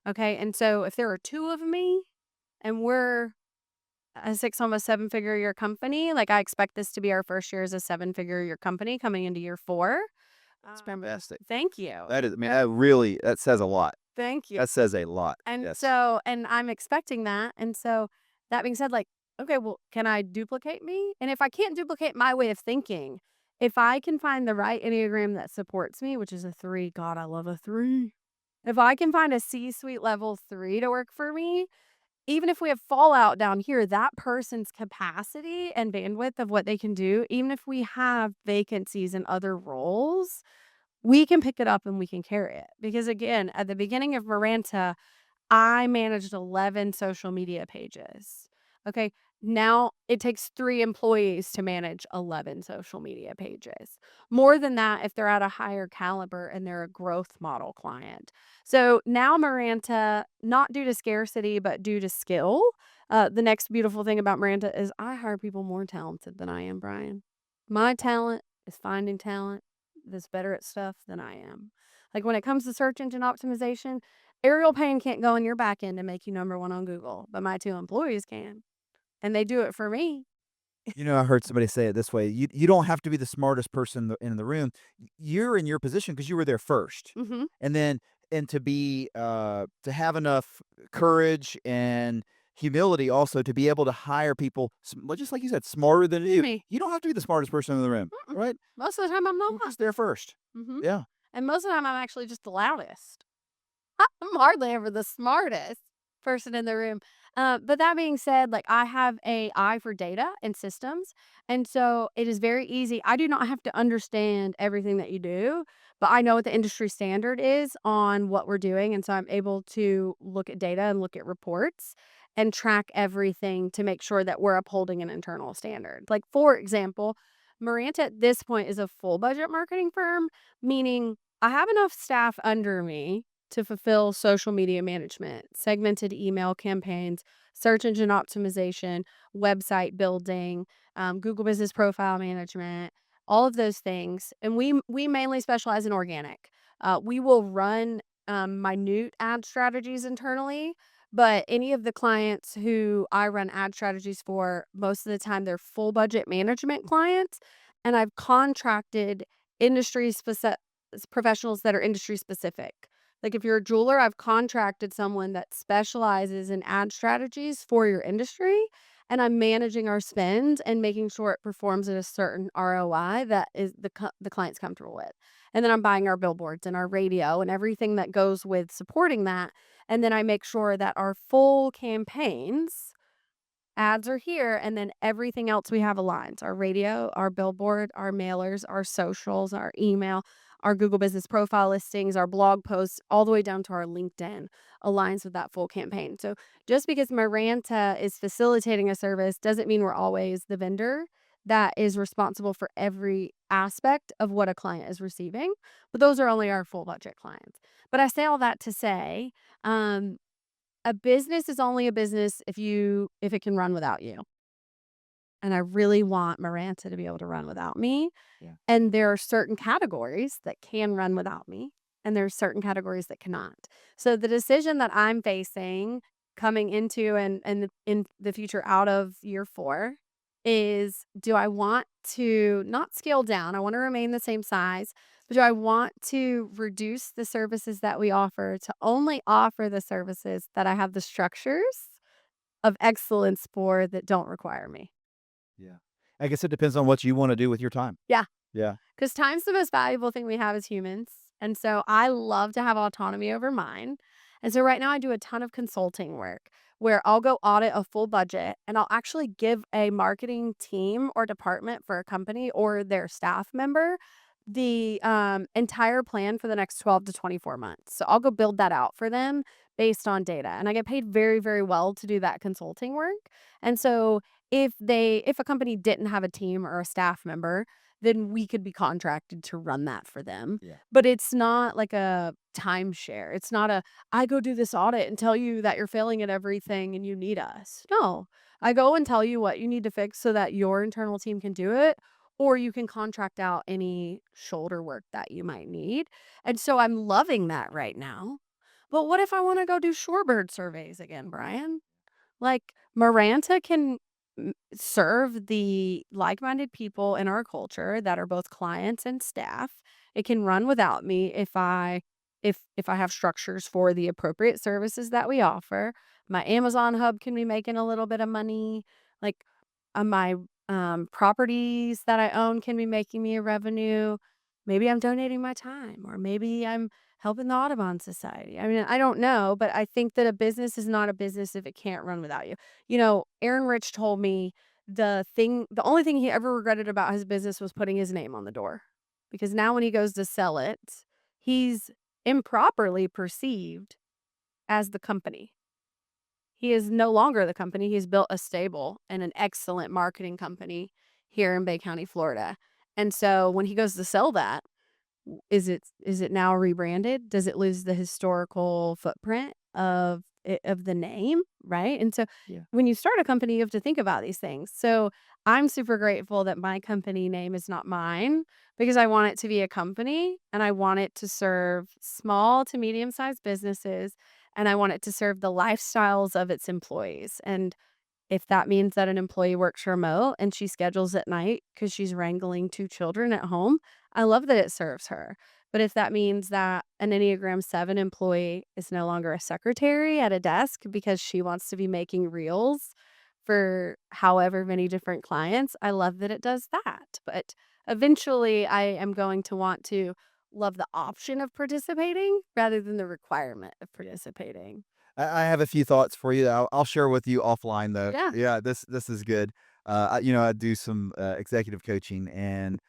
Speaker 2: Okay? And so if there are 2 of me and we're a 6, almost 7-figure-a-year company. Like, I expect this to be our first year as a 7-figure-a-year company coming into year 4.
Speaker 1: That's fantastic.
Speaker 2: Thank you.
Speaker 1: That is, I mean, that really, that says a lot.
Speaker 2: Thank you.
Speaker 1: That says a lot.
Speaker 2: And
Speaker 1: Yes.
Speaker 2: so and I'm expecting that, and so that being said, like, okay, well, can I duplicate me? And if I can't duplicate my way of thinking, if I can find the right Enneagram that supports me, which is a 3, God, I love a 3. If I can find a C-suite level 3 to work for me, even if we have fallout down here, that person's capacity and bandwidth of what they can do, even if we have vacancies in other roles, we can pick it up and we can carry it. Because again, at the beginning of Maranta, I managed 11 social media pages. Okay. Now it takes 3 employees to manage 11 social media pages. More than that if they're at a higher caliber and they're a growth model client. So now Maranta, not due to scarcity, but due to skill. The next beautiful thing about Maranta is I hire people more talented than I am, Brian. My talent is finding talent that's better at stuff than I am. Like when it comes to search engine optimization, Ariel Payne can't go in your back end and make you number 1 on Google, but my 2 employees can, and they do it for me.
Speaker 1: You know, I heard somebody say it this way: you don't have to be the smartest person in the room. You're in your position because you were there first,
Speaker 2: Mhm.
Speaker 1: and then and to be to have enough courage and humility also to be able to hire people, well, just like you said, smarter than you.
Speaker 2: Me.
Speaker 1: You don't have to be the smartest person in the room,
Speaker 2: Mm-mm.
Speaker 1: right?
Speaker 2: Most of the time, I'm
Speaker 1: You were
Speaker 2: not.
Speaker 1: just there first.
Speaker 2: Mhm.
Speaker 1: Yeah.
Speaker 2: And most of the time, I'm actually just the loudest. I'm hardly ever the smartest person in the room. But that being said, like I have a eye for data and systems, and so it is very easy. I do not have to understand everything that you do, but I know what the industry standard is on what we're doing, and so I'm able to look at data and look at reports and track everything to make sure that we're upholding an internal standard. Like for example, Maranta at this point is a full budget marketing firm, meaning I have enough staff under me to fulfill social media management, segmented email campaigns, search engine optimization, website building, Google Business Profile Management, all of those things. And we mainly specialize in organic. We will run minute ad strategies internally, but any of the clients who I run ad strategies for, most of the time they're full budget management clients, and I've contracted industry specific professionals that are industry specific. Like if you're a jeweler, I've contracted someone that specializes in ad strategies for your industry, and I'm managing our spend and making sure it performs at a certain ROI that is the client's comfortable with. And then I'm buying our billboards and our radio and everything that goes with supporting that. And then I make sure that our full campaigns ads are here, and then everything else we have aligns. Our radio, our billboard, our mailers, our socials, our email, our Google Business Profile listings, our blog posts, all the way down to our LinkedIn aligns with that full campaign. So just because Maranta is facilitating a service doesn't mean we're always the vendor that is responsible for every aspect of what a client is receiving. But those are only our full budget clients. But I say all that to say, um, a business is only a business if it can run without you, and I really want Maranta to be able to run without me,
Speaker 1: Yeah.
Speaker 2: and there are certain categories that can run without me, and there are certain categories that cannot. So the decision that I'm facing coming into and in the future out of year 4 is, do I want to not scale down, I wanna remain the same size, but do I want to reduce the services that we offer to only offer the services that I have the structures of excellence for that don't require me?
Speaker 1: Yeah. I guess it depends on what you wanna do with your time.
Speaker 2: Yeah.
Speaker 1: Yeah.
Speaker 2: 'Cause time's the most valuable thing we have as humans, and so I love to have autonomy over mine, and so right now I do a ton of consulting work where I'll go audit a full budget, and I'll actually give a marketing team or department for a company or their staff member the, entire plan for the next 12 to 24 months. So I'll go build that out for them based on data, and I get paid very, very well to do that consulting work, and so if a company didn't have a team or a staff member, then we could be contracted to run that for them.
Speaker 1: Yeah.
Speaker 2: But it's not like a timeshare. It's not a, "I go do this audit and tell you that you're failing at everything and you need us." No. I go and tell you what you need to fix so that your internal team can do it, or you can contract out any shoulder work that you might need. And so I'm loving that right now. But what if I wanna go do shorebird surveys again, Brian? Like, Maranta can serve the like-minded people in our culture that are both clients and staff. It can run without me if I have structures for the appropriate services that we offer. My Amazon hub can be making a little bit of money. Like, my properties that I own can be making me a revenue. Maybe I'm donating my time, or maybe I'm helping the Audubon Society. I mean, I don't know, but I think that a business is not a business if it can't run without you. You know, Aaron Rich told me the only thing he ever regretted about his business was putting his name on the door. Because now when he goes to sell it, he's improperly perceived as the company. He is no longer the company. He's built a stable and an excellent marketing company here in Bay County, Florida. And so when he goes to sell that, is it now rebranded? Does it lose the historical footprint of the name, right? And so
Speaker 1: Yeah.
Speaker 2: when you start a company, you have to think about these things. So I'm super grateful that my company name is not mine because I want it to be a company and I want it to serve small to medium-sized businesses and I want it to serve the lifestyles of its employees. And if that means that an employee works remote and she schedules at night because she's wrangling 2 children at home, I love that it serves her. But if that means that an Enneagram 7 employee is no longer a secretary at a desk because she wants to be making reels for however many different clients, I love that it does that. But eventually, I am going to want to love the option of participating rather than the requirement of
Speaker 1: Yeah.
Speaker 2: participating.
Speaker 1: I have a few thoughts for you. I'll share with you offline though.
Speaker 2: Yeah.
Speaker 1: Yeah, this is good. I do some executive coaching, and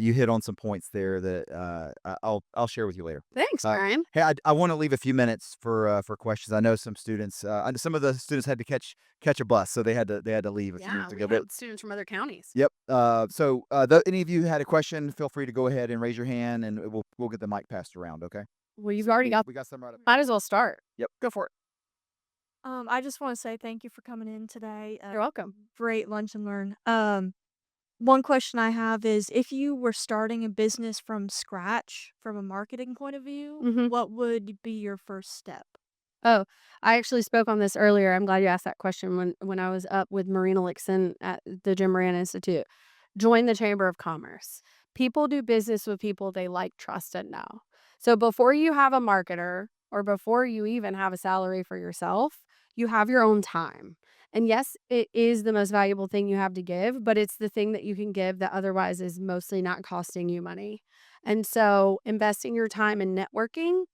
Speaker 1: you hit on some points there that I'll share with you later.
Speaker 2: Thanks, Brian.
Speaker 1: Hey, I want to leave a few minutes for questions. I know some students. I know some of the students had to catch a bus, so they had to leave a few
Speaker 2: Yeah,
Speaker 1: minutes
Speaker 2: we
Speaker 1: ago. But
Speaker 2: have students from other counties.
Speaker 1: yep. Any of you had a question, feel free to go ahead and raise your hand, and we'll get the mic passed around. Okay.
Speaker 2: Well, you've
Speaker 1: So
Speaker 2: already
Speaker 1: we
Speaker 2: got
Speaker 1: we got some right up.
Speaker 2: might as well start.
Speaker 1: Yep, go for it.
Speaker 3: I just want to say thank you for coming in today.
Speaker 2: You're welcome.
Speaker 3: Great lunch and learn. One question I have is if you were starting a business from scratch from a marketing point of view,
Speaker 2: Mhm.
Speaker 3: what would be your first step?
Speaker 2: Oh, I actually spoke on this earlier. I'm glad you asked that question when I was up with Marina Lixon at the Jim Moran Institute. Join the Chamber of Commerce. People do business with people they like, trust, and know. So before you have a marketer or before you even have a salary for yourself, you have your own time. And yes, it is the most valuable thing you have to give, but it's the thing that you can give that otherwise is mostly not costing you money. And so investing your time in networking,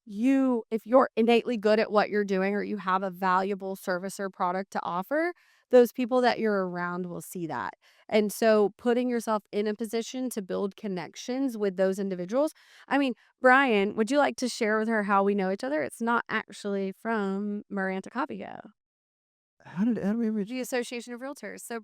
Speaker 2: if you're innately good at what you're doing or you have a valuable service or product to offer, those people that you're around will see that. And so putting yourself in a position to build connections with those individuals. I mean, Brian, would you like to share with her how we know each other? It's not actually from Maranta Copy Co,
Speaker 1: How do we reach?
Speaker 2: the Association of Realtors. So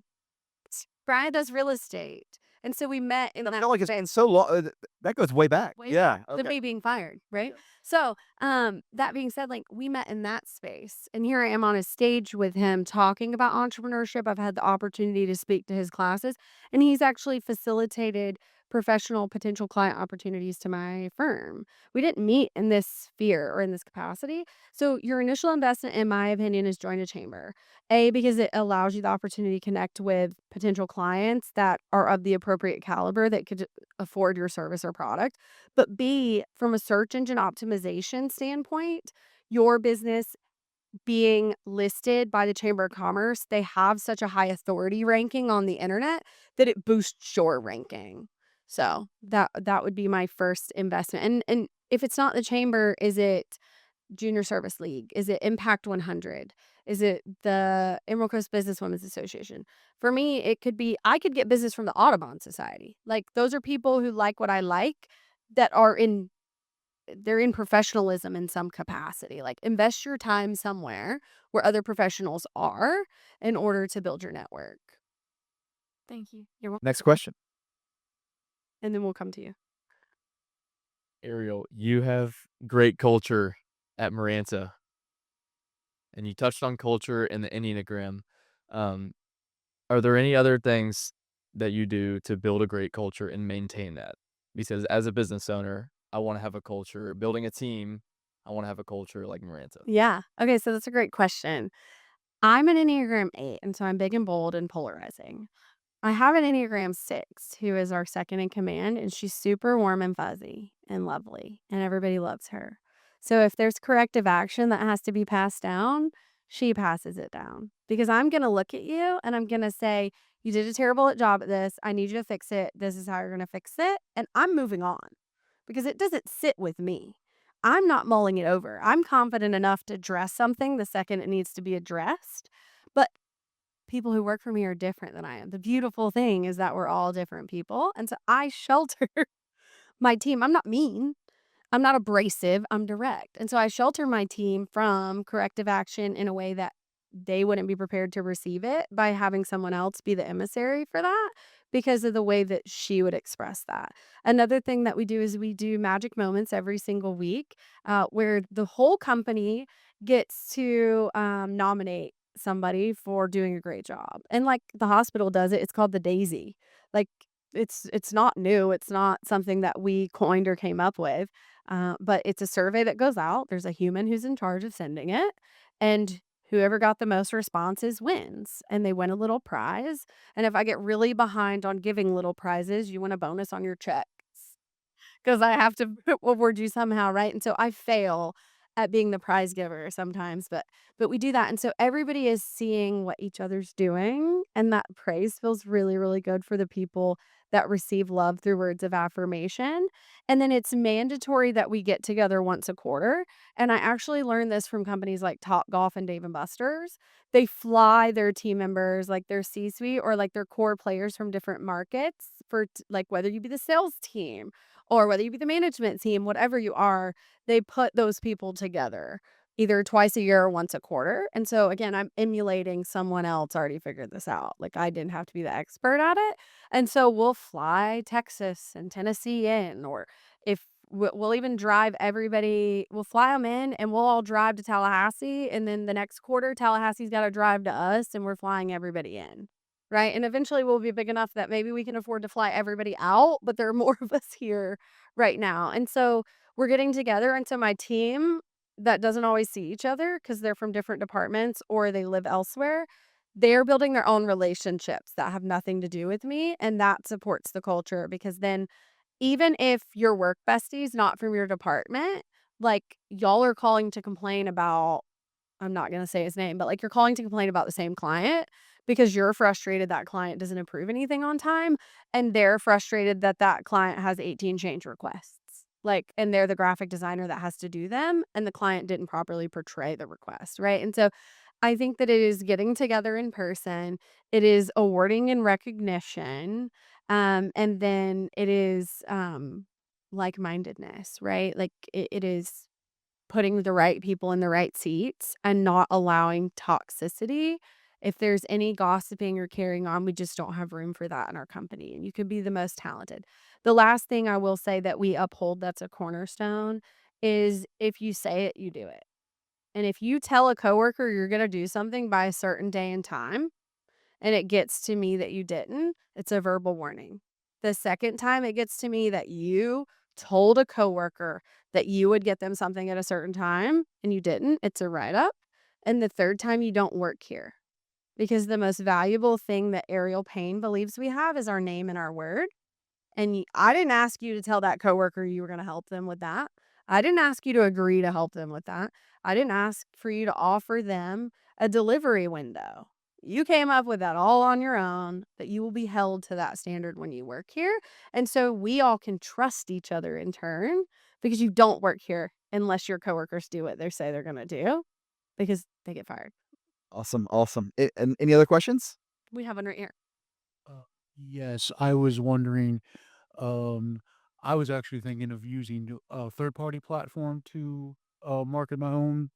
Speaker 2: Brian does real estate. And so we met in
Speaker 1: I
Speaker 2: that
Speaker 1: feel like it's been
Speaker 2: space.
Speaker 1: so long. That goes way back.
Speaker 2: Way back
Speaker 1: Yeah.
Speaker 2: than
Speaker 1: Okay.
Speaker 2: me being fired, right?
Speaker 1: Yeah.
Speaker 2: So, that being said, like, we met in that space, and here I am on a stage with him talking about entrepreneurship. I've had the opportunity to speak to his classes, and he's actually facilitated professional potential client opportunities to my firm. We didn't meet in this sphere or in this capacity. So, your initial investment, in my opinion, is join a chamber. A, because it allows you the opportunity to connect with potential clients that are of the appropriate caliber that could afford your service or product. But B, from a search engine optimization standpoint, your business being listed by the Chamber of Commerce, they have such a high authority ranking on the internet that it boosts your ranking. So that would be my first investment. And if it's not the chamber, is it Junior Service League? Is it Impact 100? Is it the Emerald Coast Business Women's Association? For me, it could be I could get business from the Audubon Society. Like those are people who like what I like that are in they're in professionalism in some capacity. Like invest your time somewhere where other professionals are in order to build your network.
Speaker 3: Thank you.
Speaker 2: You're welcome.
Speaker 1: Next question.
Speaker 2: And then we'll come to you.
Speaker 4: Ariel, you have great culture at Maranta, and you touched on culture and the Enneagram. Um, are there any other things that you do to build a great culture and maintain that? Because as a business owner, I want to have a culture. Building a team, I want to have a culture like Maranta.
Speaker 2: Yeah. Okay, so that's a great question. I'm an Enneagram 8, and so I'm big and bold and polarizing. I have an Enneagram 6 who is our second in command, and she's super warm and fuzzy and lovely, and everybody loves her. So if there's corrective action that has to be passed down, she passes it down because I'm going to look at you and I'm going to say, you did a terrible job at this. I need you to fix it. This is how you're going to fix it. And I'm moving on because it doesn't sit with me. I'm not mulling it over. I'm confident enough to address something the second it needs to be addressed. But people who work for me are different than I am. The beautiful thing is that we're all different people. And so I shelter my team. I'm not mean. I'm not abrasive. I'm direct. And so I shelter my team from corrective action in a way that they wouldn't be prepared to receive it by having someone else be the emissary for that because of the way that she would express that. Another thing that we do is we do magic moments every single week where the whole company gets to nominate somebody for doing a great job. And like the hospital does it, it's called the Daisy. Like it's not new. It's not something that we coined or came up with. But it's a survey that goes out. There's a human who's in charge of sending it, and whoever got the most responses wins, and they win a little prize. And if I get really behind on giving little prizes, you win a bonus on your check. 'Cause I have to award you somehow, right? And so I fail at being the prize giver sometimes, but we do that, and so everybody is seeing what each other's doing, and that praise feels really, really good for the people that receive love through words of affirmation, and then it's mandatory that we get together once a quarter, and I actually learned this from companies like Topgolf and Dave& Buster's. They fly their team members, like their C-suite or like their core players from different markets for like whether you be the sales team or whether you be the management team, whatever you are, they put those people together either twice a year or once a quarter. And so again, I'm emulating someone else already figured this out. Like I didn't have to be the expert at it. And so we'll fly Texas and Tennessee in, or if we'll even drive everybody. We'll fly them in, and we'll all drive to Tallahassee, and then the next quarter, Tallahassee's gotta drive to us, and we're flying everybody in, right? And eventually, we'll be big enough that maybe we can afford to fly everybody out, but there are more of us here right now, and so we're getting together, and so my team that doesn't always see each other because 'cause they're from different departments or they live elsewhere, they're building their own relationships that have nothing to do with me, and that supports the culture because then even if your work bestie's not from your department, like, y'all are calling to complain about I'm not gonna say his name, but, like, you're calling to complain about the same client because you're frustrated that client doesn't approve anything on time, and they're frustrated that that client has 18 change requests. Like, and they're the graphic designer that has to do them, and the client didn't properly portray the request, right? And so, I think that it is getting together in person, it is awarding and recognition, and then it is, like-mindedness, right? Like, it is putting the right people in the right seats and not allowing toxicity. If there's any gossiping or carrying on, we just don't have room for that in our company, and you could be the most talented. The last thing I will say that we uphold that's a cornerstone is if you say it, you do it. And if you tell a coworker you're gonna do something by a certain day and time, and it gets to me that you didn't, it's a verbal warning. The second time it gets to me that you told a coworker that you would get them something at a certain time and you didn't, it's a write up. And the third time you don't work here. Because the most valuable thing that Ariel Payne believes we have is our name and our word. And I didn't ask you to tell that coworker you were going to help them with that. I didn't ask you to agree to help them with that. I didn't ask for you to offer them a delivery window. You came up with that all on your own, that you will be held to that standard when you work here. And so we all can trust each other in turn because you don't work here unless your coworkers do what they say they're going to do because they get fired.
Speaker 1: Awesome, awesome. And any other questions?
Speaker 2: We have one right here.
Speaker 5: Uh, yes, I was wondering, um, I was actually thinking of using a third-party platform to market my own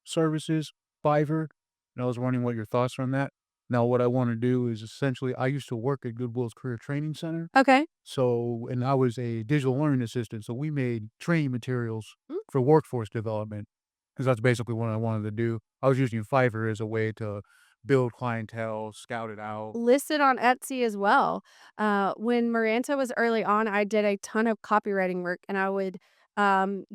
Speaker 5: services, Fiverr, and I was wondering what your thoughts are on that. Now, what I want to do is essentially, I used to work at Goodwill's Career Training Center,
Speaker 2: Okay.
Speaker 5: so and I was a digital learning assistant, so we made training materials
Speaker 2: Mm.
Speaker 5: for workforce development because that's basically what I wanted to do. I was using Fiverr as a way to build clientele, scout it out.
Speaker 2: Listed on Etsy as well. When Maranta was early on, I did a ton of copywriting work and I would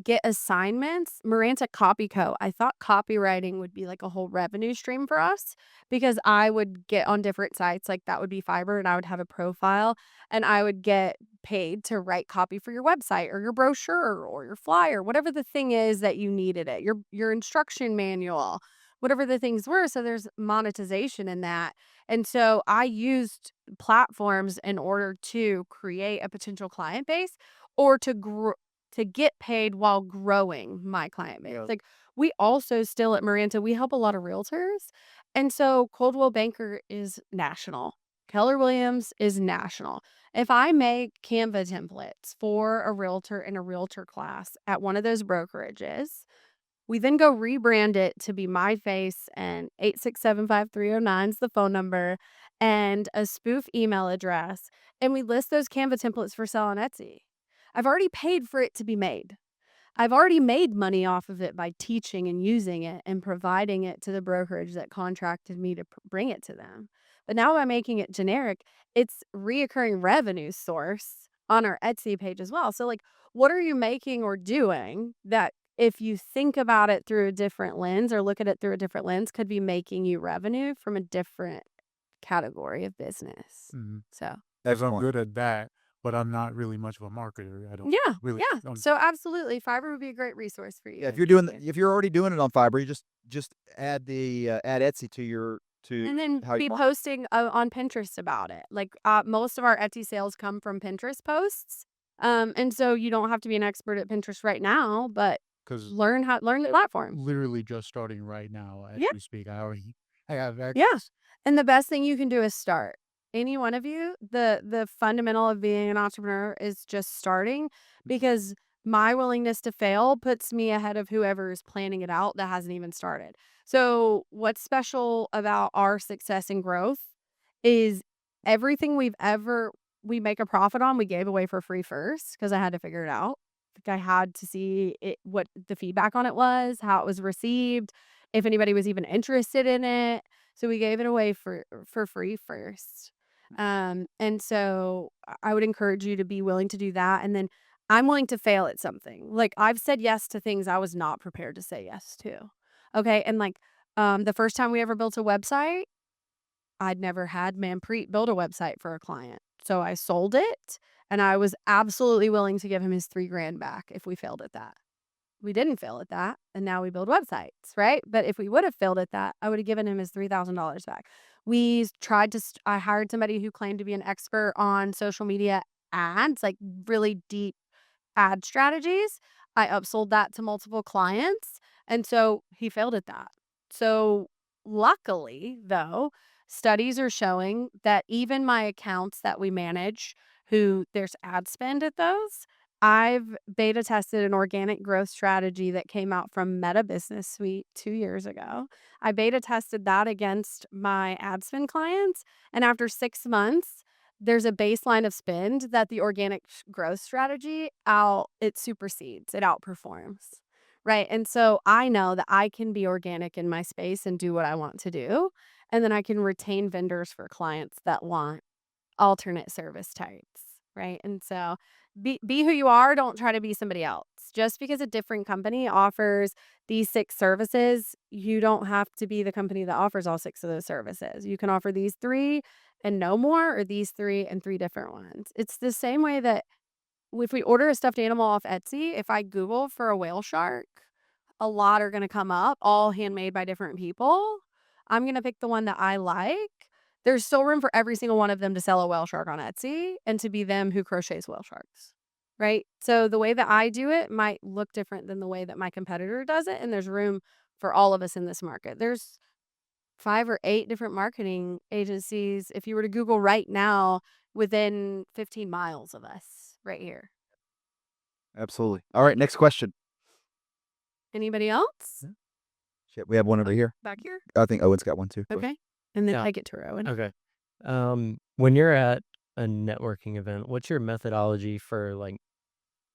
Speaker 2: get assignments. Maranta Copy Co. I thought copywriting would be like a whole revenue stream for us because I would get on different sites, like that would be Fiverr, and I would have a profile and I would get paid to write copy for your website or your brochure or your flyer, whatever the thing is that you needed it, your instruction manual, whatever the things were. So there's monetization in that. And so I used platforms in order to create a potential client base or to grow to get paid while growing my client base.
Speaker 5: Yeah.
Speaker 2: Like we also still at Maranta, we help a lot of realtors. And so Coldwell Banker is national. Keller Williams is national. If I make Canva templates for a realtor in a realtor class at one of those brokerages, we then go rebrand it to be my face, and 8675309 is the phone number and a spoof email address, and we list those Canva templates for sale on Etsy. I've already paid for it to be made. I've already made money off of it by teaching and using it and providing it to the brokerage that contracted me to bring it to them. But now by making it generic, it's reoccurring revenue source on our Etsy page as well. So like, what are you making or doing that if you think about it through a different lens or look at it through a different lens could be making you revenue from a different category of business?
Speaker 5: Mhm.
Speaker 2: So
Speaker 5: 'Cause I'm
Speaker 1: Excellent.
Speaker 5: good at that, but I'm not really much of a marketer. I don't
Speaker 2: yeah,
Speaker 5: really
Speaker 2: yeah.
Speaker 5: don't.
Speaker 2: So absolutely, Fiverr would be a great resource for you
Speaker 1: Yeah, if
Speaker 2: if
Speaker 1: you're
Speaker 2: you
Speaker 1: doing
Speaker 2: need.
Speaker 1: if you're already doing it on Fiverr, you just add the add Etsy to your to
Speaker 2: And then
Speaker 1: how you
Speaker 2: be
Speaker 1: market.
Speaker 2: posting, on Pinterest about it. Like, most of our Etsy sales come from Pinterest posts, and so you don't have to be an expert at Pinterest right now, but
Speaker 5: 'Cause
Speaker 2: learn the platform.
Speaker 5: literally just starting right now as
Speaker 2: Yeah,
Speaker 5: we speak. I have
Speaker 2: yeah,
Speaker 5: access.
Speaker 2: and the best thing you can do is start. Any one of you, the fundamental of being an entrepreneur is just starting because my willingness to fail puts me ahead of whoever is planning it out that hasn't even started. So, what's special about our success and growth is everything we make a profit on, we gave away for free first because I had to figure it out. I had to see what the feedback on it was, how it was received, if anybody was even interested in it. So we gave it away for free first. And so I would encourage you to be willing to do that. And then I'm willing to fail at something. Like I've said yes to things I was not prepared to say yes to. Okay. And like the first time we ever built a website, I'd never had Manpreet build a website for a client. So I sold it and I was absolutely willing to give him his 3 grand back if we failed at that. We didn't fail at that, and now we build websites, right? But if we would have failed at that, I would have given him his $3,000 back. We tried to I hired somebody who claimed to be an expert on social media ads, like really deep ad strategies. I upsold that to multiple clients, and so he failed at that. So luckily, though, studies are showing that even my accounts that we manage, who there's ad spend at those, I've beta tested an organic growth strategy that came out from Meta Business Suite 2 years ago. I beta tested that against my ad spend clients, and after 6 months, there's a baseline of spend that the organic growth strategy it supersedes, it outperforms, right? And so I know that I can be organic in my space and do what I want to do, and then I can retain vendors for clients that want alternate service types, right? And so be who you are, don't try to be somebody else. Just because a different company offers these 6 services, you don't have to be the company that offers all 6 of those services. You can offer these 3 and no more, or these 3 and 3 different ones. It's the same way that if we order a stuffed animal off Etsy, if I Google for a whale shark, a lot are going to come up, all handmade by different people. I'm going to pick the one that I like. There's still room for every single one of them to sell a whale shark on Etsy and to be them who crochets whale sharks, right? So the way that I do it might look different than the way that my competitor does it. And there's room for all of us in this market. There's 5 or 8 different marketing agencies, if you were to Google right now, within 15 miles of us right here.
Speaker 1: Absolutely. All right, next question.
Speaker 2: Anybody else?
Speaker 1: Shit, we have one over here.
Speaker 2: Back here?
Speaker 1: I think Owen's got one too. Go ahead.
Speaker 2: Okay. And then
Speaker 4: Yeah.
Speaker 2: I get to Rowan.
Speaker 6: Okay. When you're at a networking event, what's your methodology for like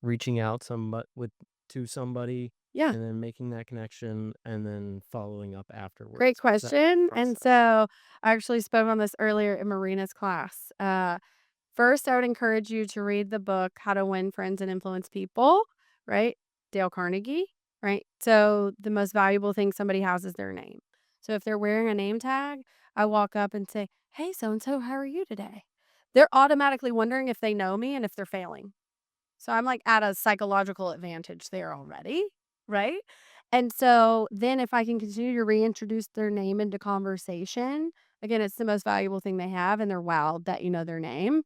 Speaker 6: reaching out to somebody
Speaker 2: Yeah.
Speaker 6: and then making that connection and then following up afterwards?
Speaker 2: Great
Speaker 6: What's that
Speaker 2: question. And
Speaker 6: process?
Speaker 2: so I actually spoke on this earlier in Marina's class. First, I would encourage you to read the book, How to Win Friends and Influence People, right? Dale Carnegie, right? So the most valuable thing somebody has is their name. So if they're wearing a name tag, I walk up and say, "Hey, so-and-so, how are you today?" They're automatically wondering if they know me and if they're failing. So I'm like at a psychological advantage there already, right? And so then if I can continue to reintroduce their name into conversation, again, it's the most valuable thing they have, and they're wowed that you know their name.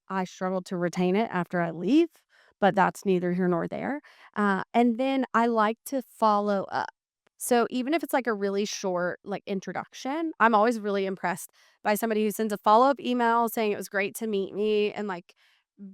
Speaker 2: I struggle to retain it after I leave, but that's neither here nor there. And then I like to follow up. So even if it's like a really short like introduction, I'm always really impressed by somebody who sends a follow-up email saying it was great to meet me and like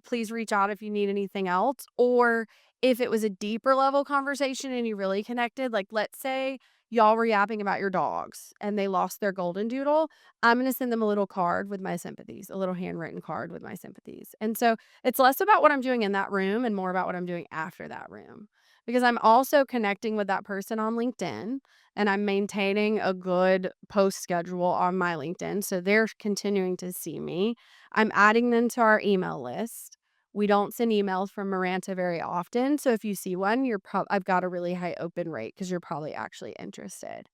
Speaker 2: please reach out if you need anything else. Or if it was a deeper level conversation and you really connected, like let's say y'all were yapping about your dogs and they lost their golden doodle, I'm going to send them a little card with my sympathies, a little handwritten card with my sympathies. And so it's less about what I'm doing in that room and more about what I'm doing after that room. Because I'm also connecting with that person on LinkedIn and I'm maintaining a good post schedule on my LinkedIn. So they're continuing to see me. I'm adding them to our email list. We don't send emails from Maranta very often. So if you see one, I've got a really high open rate because you're probably actually interested.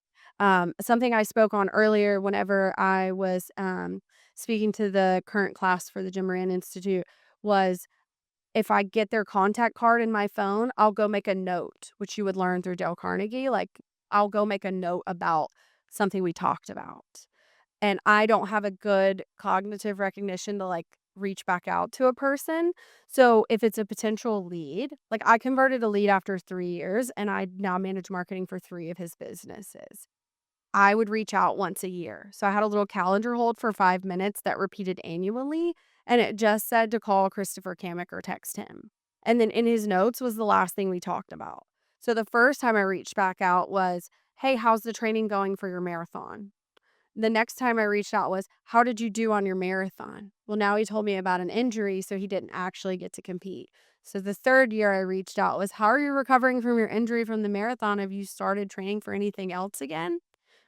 Speaker 2: Something I spoke on earlier whenever I was speaking to the current class for the Jim Moran Institute was if I get their contact card in my phone, I'll go make a note, which you would learn through Dale Carnegie. Like I'll go make a note about something we talked about. And I don't have a good cognitive recognition to like reach back out to a person. So if it's a potential lead, like I converted a lead after 3 years and I now manage marketing for 3 of his businesses. I would reach out once a year. So I had a little calendar hold for 5 minutes that repeated annually, and it just said to call Christopher Kamick or text him. And then in his notes was the last thing we talked about. So the first time I reached back out was, "Hey, how's the training going for your marathon?" The next time I reached out was, "How did you do on your marathon?" Well, now he told me about an injury, so he didn't actually get to compete. So the third year I reached out was, how are you recovering from your injury from the marathon? Have you started training for anything else again?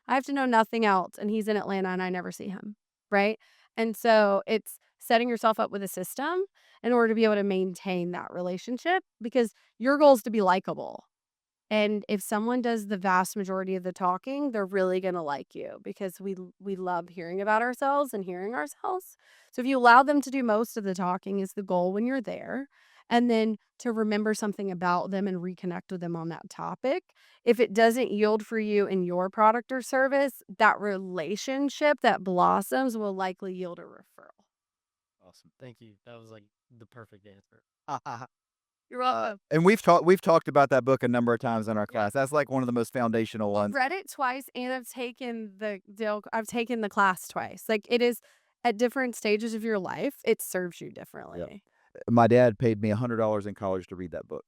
Speaker 2: I have to know nothing else. And he's in Atlanta and I never see him. Right. And so it's setting yourself up with a system in order to be able to maintain that relationship, because your goal is to be likable. And if someone does the vast majority of the talking, they're really gonna like you, because we love hearing about ourselves and hearing ourselves. So if you allow them to do most of the talking is the goal when you're there, and then to remember something about them and reconnect with them on that topic. If it doesn't yield for you in your product or service, that relationship that blossoms will likely yield a referral.
Speaker 6: Awesome. Thank you. That was like the perfect answer.
Speaker 2: You're welcome.
Speaker 1: And we've talked about that book a number of times in our
Speaker 2: Yeah.
Speaker 1: class. That's like one of the most foundational
Speaker 2: I've
Speaker 1: ones.
Speaker 2: read it twice and I've taken the class twice. Like, it is at different stages of your life, it serves you differently.
Speaker 1: My dad paid me $100 in college to read that book.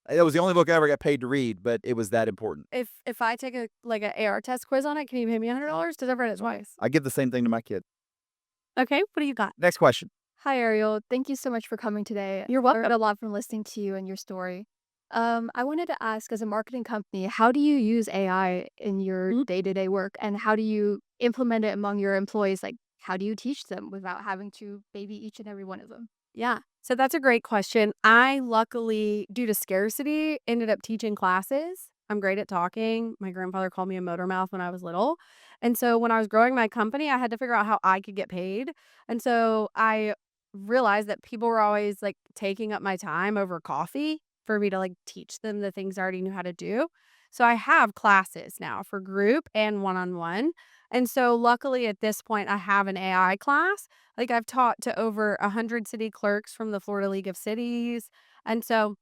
Speaker 1: It was the only book I ever got paid to read, but it was that important.
Speaker 2: If I take a AR test quiz on it, can you pay me $100? Because I've read it twice.
Speaker 1: I give the same thing to my kid.
Speaker 2: Okay, what do you got?
Speaker 1: Next question.
Speaker 7: Hi, Ariel. Thank you so much for coming today.
Speaker 2: You're
Speaker 7: I learned
Speaker 2: welcome.
Speaker 7: a lot from listening to you and your story. I wanted to ask, as a marketing company, how do you use AI in your
Speaker 2: Mhm.
Speaker 7: day-to-day work, and how do you implement it among your employees? Like, how do you teach them without having to baby each and every one of them?
Speaker 2: Yeah. So that's a great question. I luckily, due to scarcity, ended up teaching classes. I'm great at talking. My grandfather called me a motor mouth when I was little. And so when I was growing my company, I had to figure out how I could get paid. And so I realized that people were always like taking up my time over coffee for me to like teach them the things I already knew how to do. So I have classes now for group and one on one. And so luckily at this point, I have an AI class. Like, I've taught to over 100 city clerks from the Florida League of Cities. And so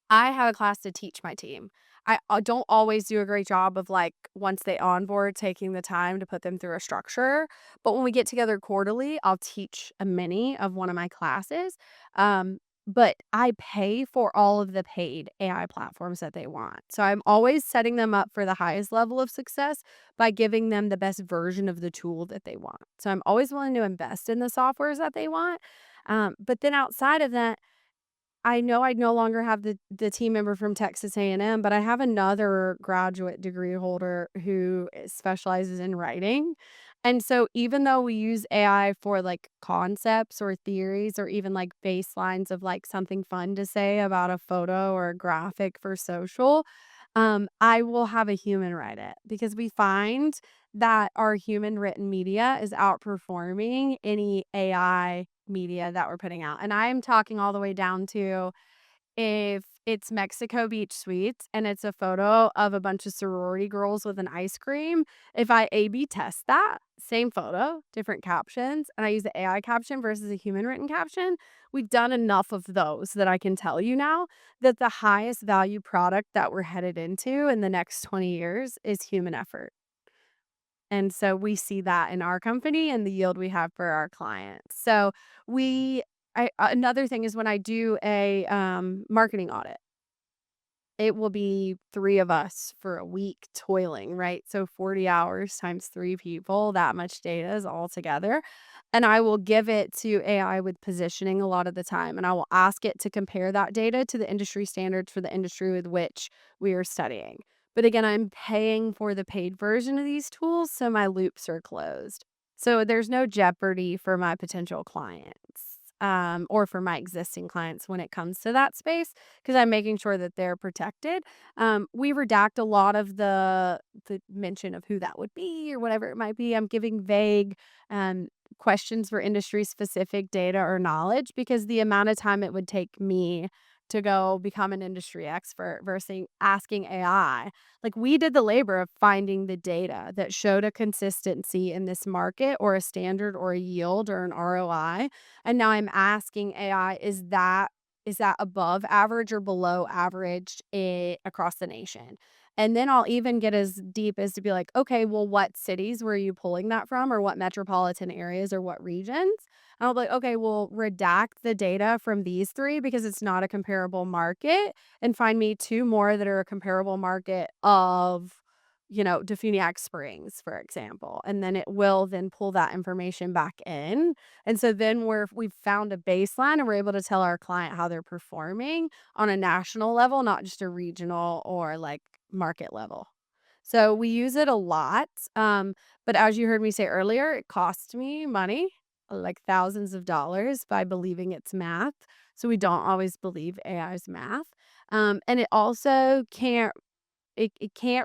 Speaker 2: I have a class to teach my team. I don't always do a great job of, like, once they onboard, taking the time to put them through a structure. But when we get together quarterly, I'll teach a mini of one of my classes. But I pay for all of the paid AI platforms that they want. So I'm always setting them up for the highest level of success by giving them the best version of the tool that they want. So I'm always willing to invest in the softwares that they want. But then outside of that, I know I no longer have the team member from Texas A&M, but I have another graduate degree holder who specializes in writing. And so even though we use AI for like concepts or theories or even like baselines of like something fun to say about a photo or a graphic for social, I will have a human write it, because we find that our human written media is outperforming any AI media that we're putting out. And I'm talking all the way down to, if it's Mexico Beach Suites and it's a photo of a bunch of sorority girls with an ice cream, if I A/B test that, same photo, different captions, and I use the AI caption versus a human written caption, we've done enough of those that I can tell you now that the highest value product that we're headed into in the next 20 years is human effort. And so we see that in our company and the yield we have for our clients. So we another thing is when I do a marketing audit, it will be 3 of us for a week toiling, right? So 40 hours times 3 people, that much data is all together. And I will give it to AI with positioning a lot of the time, and I will ask it to compare that data to the industry standards for the industry with which we are studying. But again, I'm paying for the paid version of these tools, so my loops are closed. So there's no jeopardy for my potential clients, or for my existing clients when it comes to that space, because I'm making sure that they're protected. We redact a lot of the mention of who that would be or whatever it might be. I'm giving vague questions for industry specific data or knowledge, because the amount of time it would take me to go become an industry expert versus asking AI. Like, we did the labor of finding the data that showed a consistency in this market or a standard or a yield or an ROI. And now I'm asking AI, is that above average or below average across the nation? And then I'll even get as deep as to be like, okay, well, what cities were you pulling that from, or what metropolitan areas or what regions? And I'll be like, okay, well, redact the data from these three because it's not a comparable market, and find me two more that are a comparable market of Defuniak Springs, for example, and then it will then pull that information back in. And so then we've found a baseline and we're able to tell our client how they're performing on a national level, not just a regional or like market level. So we use it a lot. But as you heard me say earlier, it costs me money, like thousands of dollars by believing it's math. So we don't always believe AI's math. And it also can't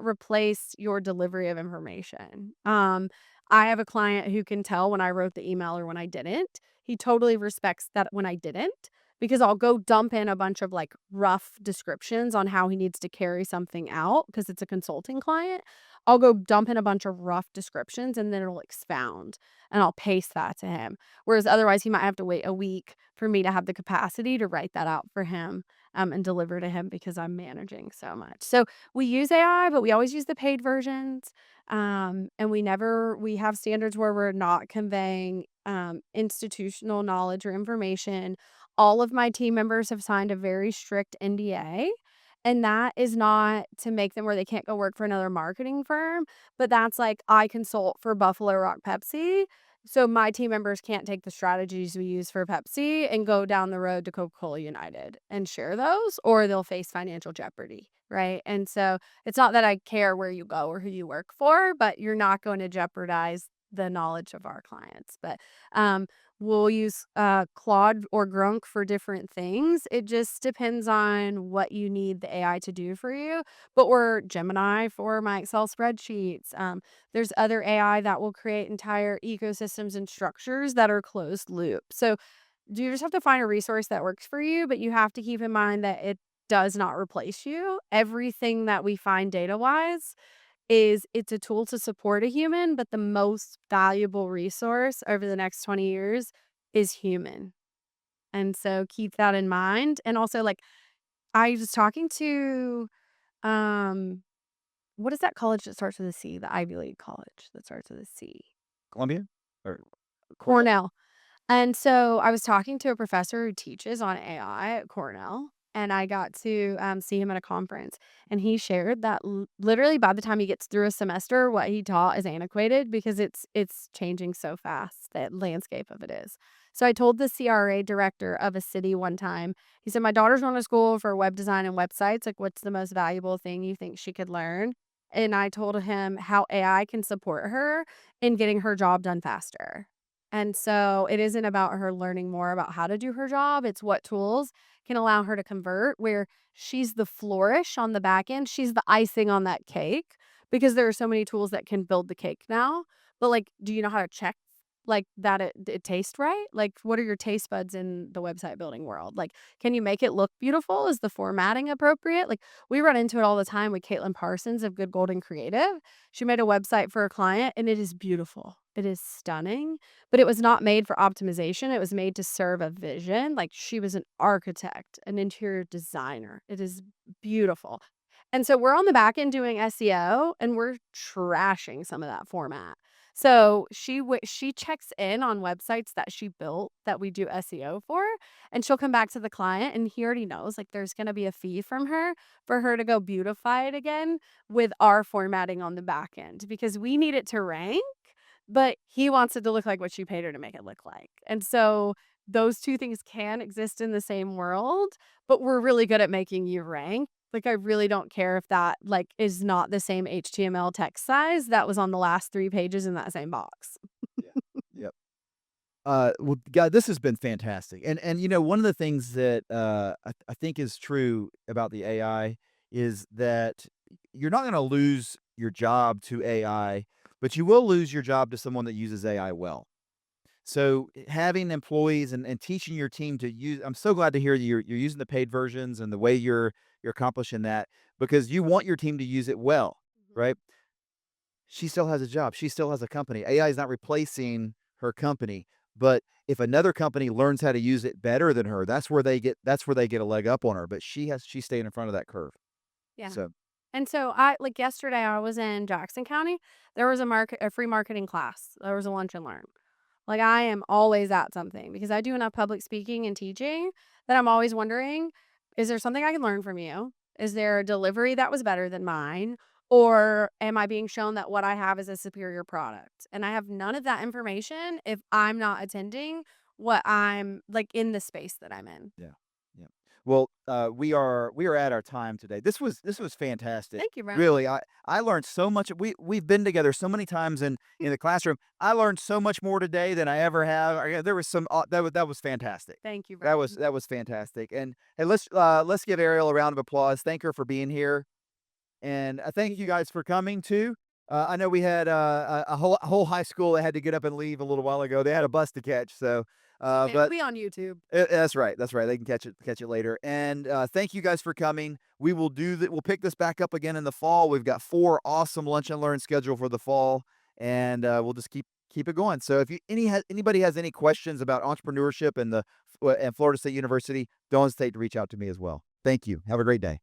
Speaker 2: replace your delivery of information. I have a client who can tell when I wrote the email or when I didn't. He totally respects that when I didn't, because I'll go dump in a bunch of like rough descriptions on how he needs to carry something out because it's a consulting client. I'll go dump in a bunch of rough descriptions and then it'll expound and I'll paste that to him. Whereas otherwise, he might have to wait a week for me to have the capacity to write that out for him, and deliver to him because I'm managing so much. So we use AI, but we always use the paid versions. And we have standards where we're not conveying institutional knowledge or information. All of my team members have signed a very strict NDA. And that is not to make them where they can't go work for another marketing firm, but that's like I consult for Buffalo Rock Pepsi. So my team members can't take the strategies we use for Pepsi and go down the road to Coca-Cola United and share those, or they'll face financial jeopardy, right? And so it's not that I care where you go or who you work for, but you're not going to jeopardize the knowledge of our clients. But we'll use Claude or Grok for different things. It just depends on what you need the AI to do for you. But we're Gemini for my Excel spreadsheets. There's other AI that will create entire ecosystems and structures that are closed loop. So you just have to find a resource that works for you, but you have to keep in mind that it does not replace you. Everything that we find data wise it's a tool to support a human, but the most valuable resource over the next 20 years is human. And so keep that in mind. And also, like, I was talking to, um, what is that college that starts with a C? The Ivy League college that starts with a C.
Speaker 1: Columbia or Cornell?
Speaker 2: Cornell. And so I was talking to a professor who teaches on AI at Cornell, and I got to see him at a conference. And he shared that literally by the time he gets through a semester, what he taught is antiquated because it's changing so fast. The landscape of it is. So I told the CRA director of a city one time. He said, "My daughter's going to school for web design and websites. Like, what's the most valuable thing you think she could learn?" And I told him how AI can support her in getting her job done faster. And so it isn't about her learning more about how to do her job. It's what tools can allow her to convert, where she's the flourish on the back end. She's the icing on that cake because there are so many tools that can build the cake now. But like, do you know how to check like that it tastes right? Like, what are your taste buds in the website building world? Like, can you make it look beautiful? Is the formatting appropriate? Like, we run into it all the time with Caitlin Parsons of Good Golden Creative. She made a website for a client and it is beautiful. It is stunning, but it was not made for optimization. It was made to serve a vision. Like, she was an architect, an interior designer. It is beautiful. And so we're on the back end doing SEO and we're trashing some of that format. So she checks in on websites that she built that we do SEO for, and she'll come back to the client and he already knows like there's going to be a fee from her for her to go beautify it again with our formatting on the back end because we need it to rank, but he wants it to look like what she paid her to make it look like. And so those two things can exist in the same world, but we're really good at making you rank. Like, I really don't care if that, like, is not the same HTML text size that was on the last 3 pages in that same box.
Speaker 1: Yeah. Yep. Well, God, this has been fantastic. And one of the things that I think is true about the AI is that you're not going to lose your job to AI, but you will lose your job to someone that uses AI well. So having employees and teaching your team to use, I'm so glad to hear you're using the paid versions and the way you're accomplishing that because you want your team to use it well, right? She still has a job. She still has a company. AI is not replacing her company. But if another company learns how to use it better than her, that's where they get a leg up on her. But she's staying in front of that curve.
Speaker 2: Yeah.
Speaker 1: So
Speaker 2: And so like yesterday I was in Jackson County. There was a free marketing class. There was a lunch and learn. Like, I am always at something because I do enough public speaking and teaching that I'm always wondering, is there something I can learn from you? Is there a delivery that was better than mine? or am I being shown that what I have is a superior product? And I have none of that information if I'm not attending what I'm like in the space that I'm in.
Speaker 1: Yeah. Yeah. Well, we are at our time today. This was fantastic.
Speaker 2: Thank you, Brent.
Speaker 1: Really, I learned so much. We've been together so many times in the classroom. I learned so much more today than I ever have. There was some that was fantastic.
Speaker 2: Thank you,
Speaker 1: That
Speaker 2: Brent.
Speaker 1: was that was fantastic. And hey, let's give Ariel a round of applause. Thank her for being here, and I thank you guys for coming too. I know we had a whole high school that had to get up and leave a little while ago. They had a bus to catch, so
Speaker 2: It'll
Speaker 1: but
Speaker 2: be on YouTube.
Speaker 1: That's right. That's right. They can catch it later. And thank you guys for coming. We will do that. We'll pick this back up again in the fall. We've got 4 awesome lunch and learn scheduled for the fall, and we'll just keep it going. So if anybody has any questions about entrepreneurship and Florida State University, don't hesitate to reach out to me as well. Thank you. Have a great day.